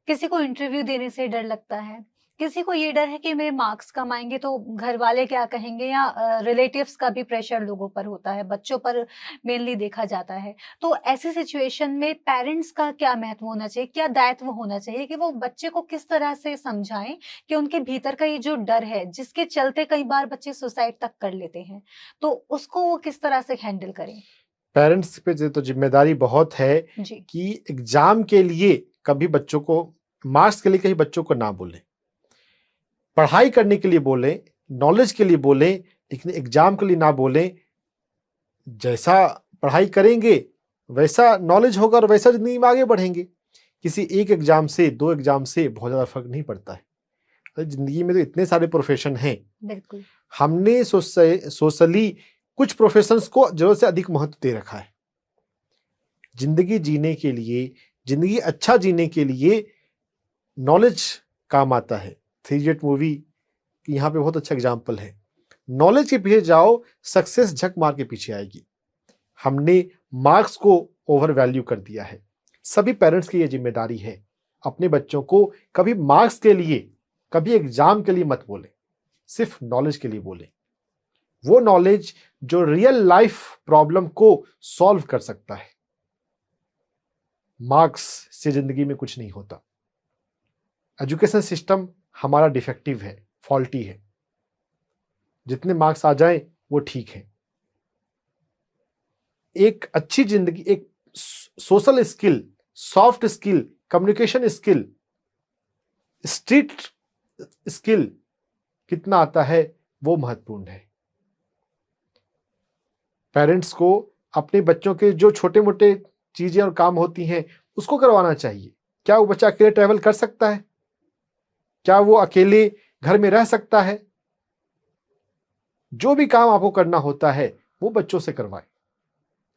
किसी को इंटरव्यू देने से डर लगता है, किसी को ये डर है कि मेरे मार्क्स कम आएँगे तो घर वाले क्या कहेंगे, या रिलेटिव्स का भी प्रेशर लोगों पर होता है, बच्चों पर मेनली देखा जाता है। तो ऐसी सिचुएशन में पेरेंट्स का क्या महत्व होना चाहिए, क्या दायित्व होना चाहिए कि वो बच्चे को किस तरह से समझाएँ कि उनके भीतर का ये जो डर है, जिसके चलते कई बार बच्चे सुसाइड तक कर लेते हैं, तो उसको वो किस तरह से हैंडल करें? पेरेंट्स पे तो जिम्मेदारी बहुत है जी। कि एग्जाम के लिए कभी बच्चों को, मार्क्स के लिए कहीं बच्चों को ना बोलें। पढ़ाई करने के लिए बोलें, नॉलेज के लिए बोलें, लेकिन एग्जाम के लिए ना बोलें। जैसा पढ़ाई करेंगे वैसा नॉलेज होगा और वैसा जिंदगी में आगे बढ़ेंगे। किसी एक एग्जाम से, 2 एग्जाम से बहुत ज़्यादा फर्क नहीं पड़ता है। जिंदगी में तो इतने सारे प्रोफेशन हैं। बिल्कुल। हमने सोशली कुछ प्रोफेशंस को जरूरत से अधिक महत्व दे रखा है। जिंदगी जीने के लिए, जिंदगी अच्छा जीने के लिए नॉलेज काम आता है। 3 इडियट मूवी यहाँ पे बहुत अच्छा एग्जाम्पल है। नॉलेज के पीछे जाओ, सक्सेस झक मार के पीछे आएगी। हमने मार्क्स को ओवर वैल्यू कर दिया है। सभी पेरेंट्स की यह जिम्मेदारी है, अपने बच्चों को कभी मार्क्स के लिए, कभी एग्जाम के लिए मत बोले, सिर्फ नॉलेज के लिए बोले। वो नॉलेज जो रियल लाइफ प्रॉब्लम को सॉल्व कर सकता है। मार्क्स से जिंदगी में कुछ नहीं होता। एजुकेशन सिस्टम हमारा डिफेक्टिव है, फॉल्टी है। जितने मार्क्स आ जाएं वो ठीक है। एक अच्छी जिंदगी, एक social skill, soft skill, communication skill, street skill कितना आता है वो महत्वपूर्ण है। पेरेंट्स को अपने बच्चों के जो छोटे मोटे चीजें और काम होती हैं उसको करवाना चाहिए। क्या वो बच्चा अकेले ट्रैवल कर सकता है? क्या वो अकेले घर में रह सकता है? जो भी काम आपको करना होता है वो बच्चों से करवाएं।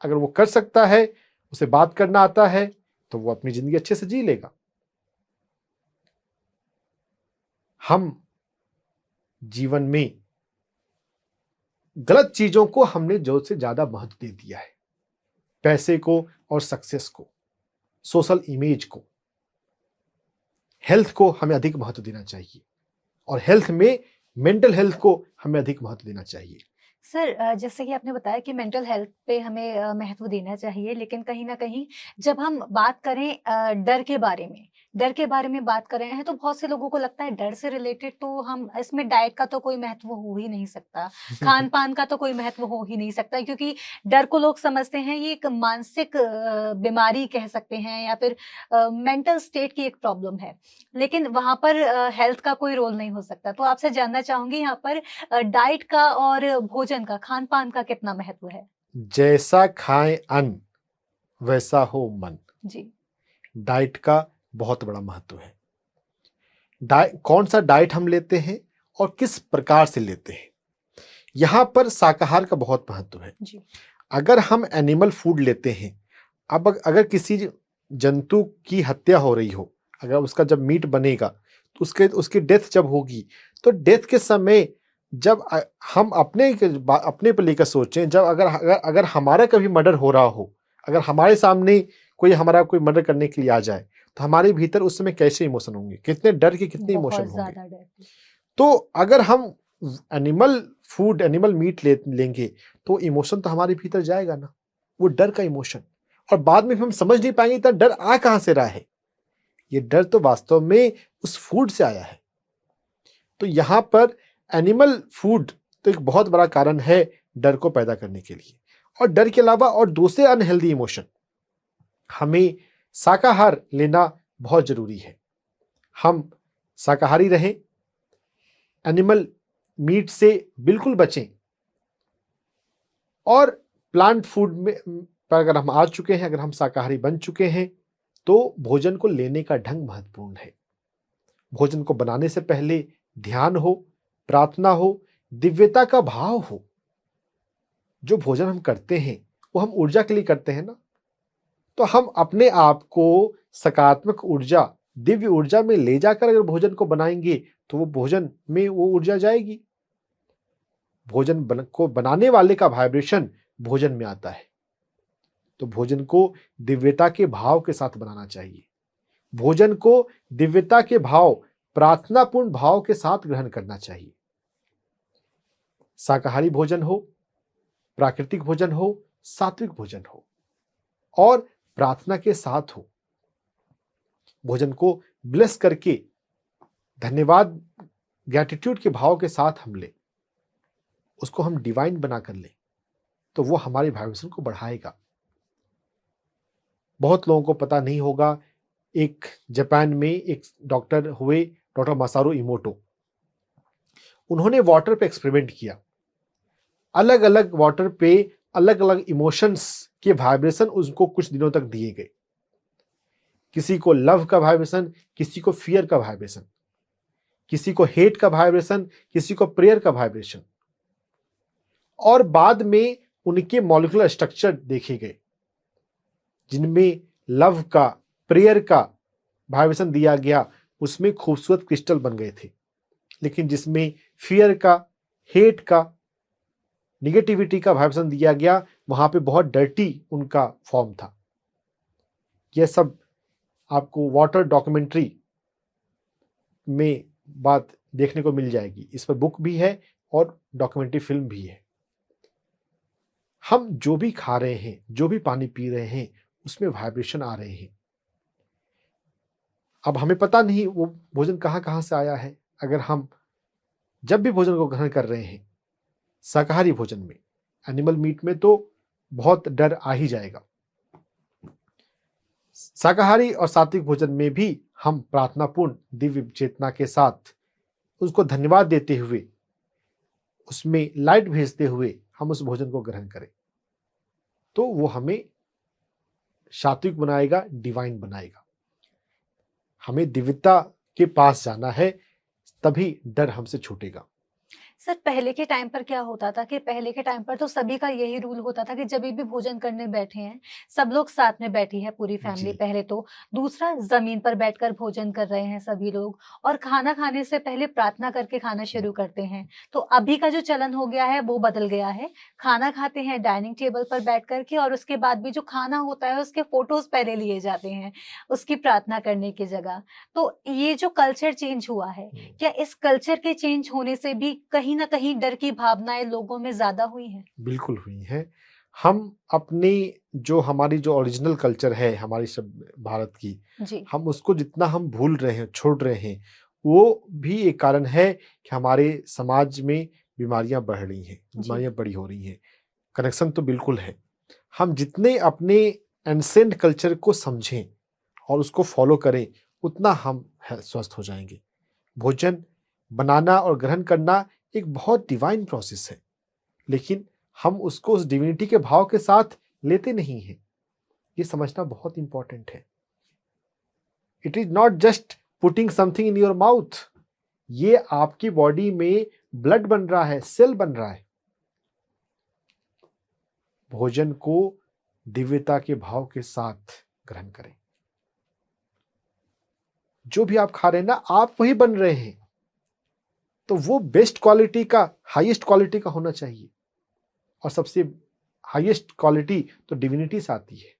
अगर वो कर सकता है, उसे बात करना आता है, तो वो अपनी जिंदगी अच्छे से जी लेगा। हम जीवन में गलत चीजों को हमने जरूरत से ज्यादा महत्व दे दिया है। पैसे को और सक्सेस को, सोशल इमेज को, हेल्थ को हमें अधिक महत्व देना चाहिए, और हेल्थ में मेंटल हेल्थ को हमें अधिक महत्व देना चाहिए। सर जैसे कि आपने बताया कि मेंटल हेल्थ पे हमें महत्व देना चाहिए, लेकिन कहीं न कहीं जब हम बात करें डर के बारे में बात कर रहे हैं, तो बहुत से लोगों को लगता है डर से रिलेटेड तो हम इसमें डाइट का तो कोई महत्व हो ही नहीं सकता, खान-पान का तो कोई महत्व हो ही नहीं सकता, क्योंकि डर को लोग समझते हैं ये एक मानसिक बीमारी कह सकते हैं, या फिर मेंटल स्टेट की एक प्रॉब्लम है। लेकिन वहाँ पर हेल्थ का कोई रोल नहीं हो सकता। तो आपसे जानना चाहूँगी यहाँ पर डाइट का और भोजन का, खान-पान का कितना महत्व है? जैसा खाएं अन्न वैसा हो मन। जी। डाइट का बहुत बड़ा महत्व है। कौन सा डाइट हम लेते हैं और किस प्रकार से लेते हैं, यहाँ पर शाकाहार का बहुत महत्व है। जी। अगर हम एनिमल फूड लेते हैं, अब अगर किसी जंतु की हत्या हो रही हो, अगर उसका जब मीट बनेगा तो उसकी डेथ जब होगी, तो डेथ के समय जब हम अपने पर लेकर सोचें, जब अगर हमारा कभी मर्डर हो रहा हो, अगर हमारे सामने हमारा कोई मर्डर करने के लिए आ जाए, तो हमारे भीतर उस समय कैसे इमोशन होंगे, कितने डर के कितने इमोशन होंगे। तो अगर हम एनिमल फूड, एनिमल मीट लेंगे तो इमोशन तो हमारे भीतर जाएगा ना, वो डर का इमोशन, और बाद में हम समझ नहीं पाएंगे इतना डर आ कहां से रहा है। ये डर तो वास्तव में उस फूड से आया है। तो यहां पर एनिमल फूड तो एक बहुत बड़ा कारण है डर को पैदा करने के लिए। और डर के अलावा और दूसरे अनहेल्दी इमोशन, हमें शाकाहार लेना बहुत जरूरी है। हम शाकाहारी रहें, एनिमल मीट से बिल्कुल बचें, और प्लांट फूड में पर अगर हम आ चुके हैं, अगर हम शाकाहारी बन चुके हैं, तो भोजन को लेने का ढंग महत्वपूर्ण है। भोजन को बनाने से पहले ध्यान हो, प्रार्थना हो, दिव्यता का भाव हो। जो भोजन हम करते हैं वो हम ऊर्जा के लिए करते हैं ना, तो हम अपने आप को सकारात्मक ऊर्जा, दिव्य ऊर्जा में ले जाकर अगर भोजन को बनाएंगे तो वो भोजन में वो ऊर्जा जाएगी। भोजन को बनाने वाले का वाइब्रेशन भोजन में आता है। तो भोजन को दिव्यता के भाव के साथ बनाना चाहिए। भोजन को दिव्यता के भाव, प्रार्थनापूर्ण भाव के साथ ग्रहण करना चाहिए। शाकाहारी भोजन हो, प्राकृतिक भोजन हो, सात्विक भोजन हो, और प्रार्थना के साथ हो। भोजन को ब्लेस करके धन्यवाद, ग्रैटिट्यूड के भाव के साथ हम ले, उसको हम डिवाइन बना कर ले, तो वो हमारे वाइब्रेशन को बढ़ाएगा। बहुत लोगों को पता नहीं होगा, एक जापान में एक डॉक्टर हुए, डॉक्टर मासारू इमोटो। उन्होंने वाटर पे एक्सपेरिमेंट किया। अलग अलग वाटर पे अलग अलग इमोशंस के वाइब्रेशन उसको कुछ दिनों तक दिए गए। किसी को लव का वाइब्रेशन, किसी को फियर का वाइब्रेशन, किसी को हेट का वाइब्रेशन, किसी को प्रेयर का वाइब्रेशन। और बाद में उनके मॉलिक्यूलर स्ट्रक्चर देखे गए, जिनमें लव का, प्रेयर का वाइब्रेशन दिया गया, उसमें खूबसूरत क्रिस्टल बन गए थे। लेकिन जिसमें फियर का, हेट का, निगेटिविटी का वाइब्रेशन दिया गया, वहां पे बहुत डर्टी उनका फॉर्म था। यह सब आपको वाटर डॉक्यूमेंट्री में बात देखने को मिल जाएगी। इस पर बुक भी है और डॉक्यूमेंट्री फिल्म भी है। हम जो भी खा रहे हैं, जो भी पानी पी रहे हैं, उसमें वाइब्रेशन आ रहे हैं। अब हमें पता नहीं वो भोजन कहाँ कहाँ से आया है। अगर हम जब भी भोजन को ग्रहण कर रहे हैं, शाकाहारी भोजन में, एनिमल मीट में तो बहुत डर आ ही जाएगा। शाकाहारी और सात्विक भोजन में भी हम प्रार्थनापूर्ण दिव्य चेतना के साथ उसको धन्यवाद देते हुए, उसमें लाइट भेजते हुए हम उस भोजन को ग्रहण करें, तो वो हमें सात्विक बनाएगा, डिवाइन बनाएगा। हमें दिव्यता के पास जाना है, तभी डर हमसे छूटेगा। सर, पहले के टाइम पर क्या होता था कि पहले के टाइम पर तो सभी का यही रूल होता था कि जब भी भोजन करने बैठे हैं, सब लोग साथ में बैठी है, पूरी फैमिली। जी। पहले तो दूसरा, जमीन पर बैठकर भोजन कर रहे हैं सभी लोग, और खाना खाने से पहले प्रार्थना करके खाना शुरू करते हैं। तो अभी का जो चलन हो गया है वो बदल गया है। खाना खाते हैं डाइनिंग टेबल पर बैठ करके, और उसके बाद भी जो खाना होता है उसके फोटोज पहले लिए जाते हैं उसकी प्रार्थना करने की जगह। तो ये जो कल्चर चेंज हुआ है, क्या इस कल्चर के चेंज होने से भी कहीं ना कहीं डर की भावनाएं लोगों में ज्यादा हुई हैं? बिल्कुल हुई है। हम अपनी हमारी जो ओरिजिनल कल्चर है हमारी सब भारत की, जी। हम उसको जितना हम भूल रहे हैं, छोड़ रहे हैं, वो भी एक कारण है कि हमारे समाज में बीमारियां बढ़ रही हैं, बीमारियां बड़ी हो रही हैं। कनेक्शन तो बिल्कुल है। हम जितने अपने एंसेंट कल्चर को समझें और उसको फॉलो करें, उतना हम स्वस्थ हो जाएंगे। भोजन बनाना और ग्रहण करना एक बहुत डिवाइन प्रोसेस है, लेकिन हम उसको उस डिविनिटी के भाव के साथ लेते नहीं हैं। ये समझना बहुत इंपॉर्टेंट है। It is not just putting something in your mouth. ये आपकी बॉडी में ब्लड बन रहा है, सेल बन रहा है। भोजन को दिव्यता के भाव के साथ ग्रहण करें। जो भी आप खा रहे हैं ना, आप वही बन रहे हैं, तो वो बेस्ट क्वालिटी का, हाईएस्ट क्वालिटी का होना चाहिए। और सबसे हाईएस्ट क्वालिटी तो डिविनिटी से आती है।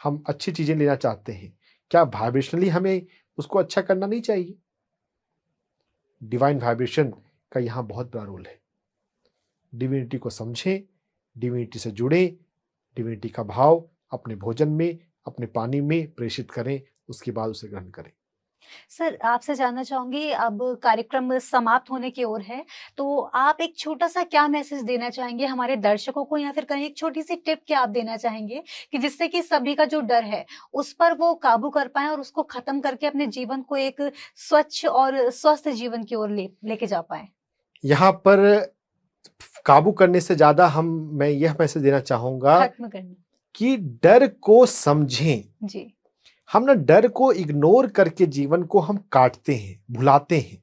हम अच्छी चीजें लेना चाहते हैं, क्या वाइब्रेशनली हमें उसको अच्छा करना नहीं चाहिए? डिवाइन वाइब्रेशन का यहाँ बहुत बड़ा रोल है। डिविनिटी को समझें, डिविनिटी से जुड़ें, डिविनिटी का भाव अपने भोजन में, अपने पानी में प्रेषित करें, उसके बाद उसे ग्रहण करें। सर, आपसे जानना चाहूँगी, अब कार्यक्रम समाप्त होने की ओर है, तो आप एक छोटा-सा क्या मैसेज देना चाहेंगे हमारे दर्शकों को, या फिर कहीं एक छोटी-सी टिप क्या आप देना चाहेंगे कि जिससे कि सभी का जो डर है, उस पर वो काबू कर पाएँ और उसको खत्म करके अपने जीवन को एक स्वच्छ और स्वस्थ जीवन की ओर लेके जा पाएँ? यहाँ पर काबू करने से ज़्यादा मैं यह मैसेज देना चाहूँगा खत्म करना। कि डर को समझें। जी। हम ना डर को इग्नोर करके जीवन को हम काटते हैं, भुलाते हैं।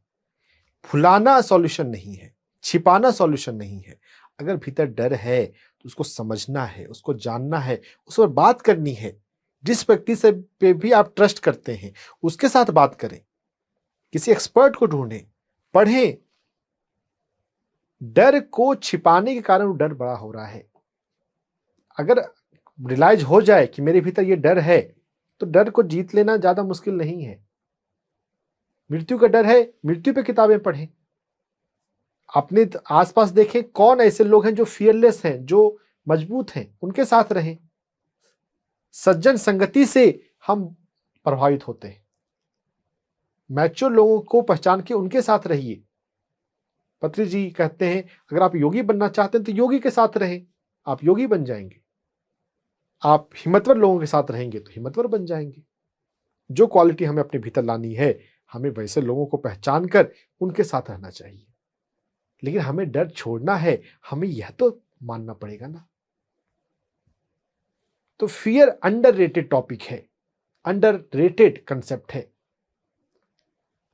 भुलाना सॉल्यूशन नहीं है, छिपाना सॉल्यूशन नहीं है। अगर भीतर डर है तो उसको समझना है, उसको जानना है, उस पर बात करनी है। जिस व्यक्ति से पे भी आप ट्रस्ट करते हैं उसके साथ बात करें, किसी एक्सपर्ट को ढूंढें, पढ़ें। डर को छिपाने के कारण वो डर बड़ा हो रहा है। अगर रियलाइज हो जाए कि मेरे भीतर ये डर है, तो डर को जीत लेना ज्यादा मुश्किल नहीं है। मृत्यु का डर है, मृत्यु पे किताबें पढ़ें। अपने आसपास देखें कौन ऐसे लोग हैं जो फियरलेस हैं, जो मजबूत हैं, उनके साथ रहें। सज्जन संगति से हम प्रभावित होते हैं। मैच्योर लोगों को पहचान के उनके साथ रहिए। पत्री जी कहते हैं अगर आप योगी बनना चाहते हैं तो योगी के साथ रहें, आप योगी बन जाएंगे। आप हिम्मतवर लोगों के साथ रहेंगे तो हिम्मतवर बन जाएंगे। जो क्वालिटी हमें अपने भीतर लानी है, हमें वैसे लोगों को पहचान कर उनके साथ रहना चाहिए। लेकिन हमें डर छोड़ना है, हमें यह तो मानना पड़ेगा ना। तो फियर अंडररेटेड टॉपिक है, अंडररेटेड कंसेप्ट है।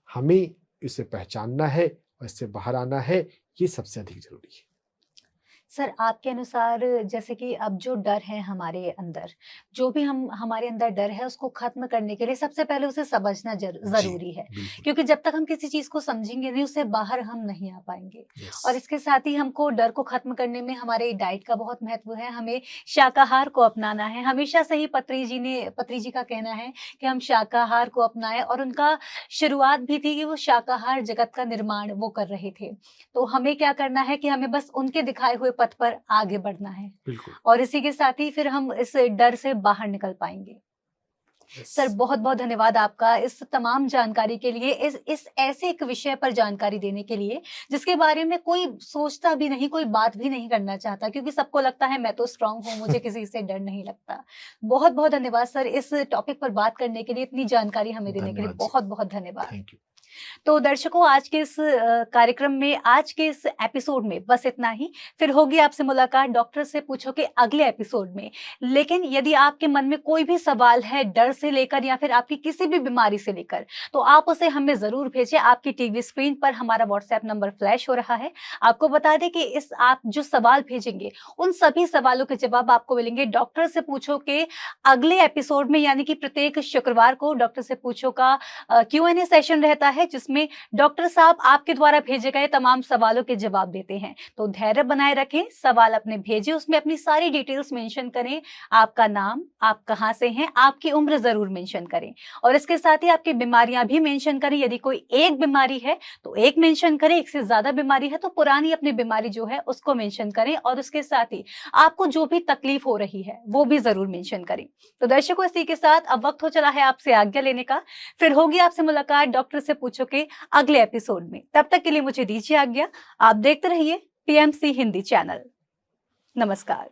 हमें इसे पहचानना है और इससे बाहर आना है, ये सबसे अधिक जरूरी है। सर, आपके अनुसार जैसे कि अब जो डर है हमारे अंदर, जो भी हमारे अंदर डर है उसको खत्म करने के लिए सबसे पहले उसे समझना ज़रूरी है। बिल्कुल। क्योंकि जब तक हम किसी चीज़ को समझेंगे नहीं, उससे बाहर हम नहीं आ पाएँगे। Yes. और इसके साथ ही हमको डर को खत्म करने में हमारे डाइट का बहुत महत्व है। हमें शाकाहार को अपनाना है। हमेशा से ही पत्री जी का कहना है कि हम शाकाहार को अपनाएँ, और उनका शुरुआत भी थी कि वो शाकाहार जगत का निर्माण वो कर रहे थे। तो हमें क्या करना है कि हमें बस उनके दिखाए हुए पथ पर आगे बढ़ना है, बिल्कुल। और इसी के साथ ही फिर हम इस डर से बाहर निकल पाएंगे। Yes. सर, बहुत बहुत धन्यवाद आपका इस तमाम जानकारी के लिए, इस ऐसे एक विषय पर जानकारी देने के लिए जिसके बारे में कोई सोचता भी नहीं, कोई बात भी नहीं करना चाहता, क्योंकि सबको लगता है मैं तो स्ट्रांग हूँ, मुझे किसी से डर नहीं लगता। बहुत बहुत धन्यवाद सर, इस टॉपिक पर बात करने के लिए, इतनी जानकारी हमें देने के लिए बहुत बहुत धन्यवाद। Thank you. तो दर्शकों, आज के इस कार्यक्रम में, आज के इस एपिसोड में बस इतना ही। फिर होगी आपसे मुलाकात डॉक्टर से पूछो के अगले एपिसोड में। लेकिन यदि आपके मन में कोई भी सवाल है डर से लेकर या फिर आपकी किसी भी बीमारी से लेकर, तो आप उसे हमें जरूर भेजें। आपकी टीवी स्क्रीन पर हमारा व्हाट्सएप नंबर फ्लैश हो रहा है। आपको बता दें कि आप जो सवाल भेजेंगे, उन सभी सवालों के जवाब आपको मिलेंगे डॉक्टर से पूछो के अगले एपिसोड में, यानी कि प्रत्येक शुक्रवार को डॉक्टर से पूछो का Q&A सेशन रहता है, जिसमें डॉक्टर साहब आपके द्वारा भेजे गए तमाम सवालों के जवाब देते हैं। तो धैर्य बनाए रखें, सवाल अपने भेजें, उसमें अपनी सारी डिटेल्स मेंशन करें। आपका नाम, आप कहां से हैं, आपकी उम्र जरूर मेंशन करें, और इसके साथ ही आपकी बीमारियां भी मेंशन करें। यदि कोई एक बीमारी है तो एक मेंशन करें, एक से ज्यादा बीमारी है तो पुरानी अपनी बीमारी जो है उसको मेंशन करें, और उसके साथ ही आपको जो भी तकलीफ हो रही है वो भी जरूर मेंशन करें। तो दर्शकों, इसी के साथ अब वक्त हो चला है आपसे आज्ञा लेने का। फिर होगी आपसे मुलाकात डॉक्टर से पूछो के अगले एपिसोड में। तब तक के लिए मुझे दीजिए आज्ञा। आप देखते रहिए PMC हिंदी चैनल। नमस्कार।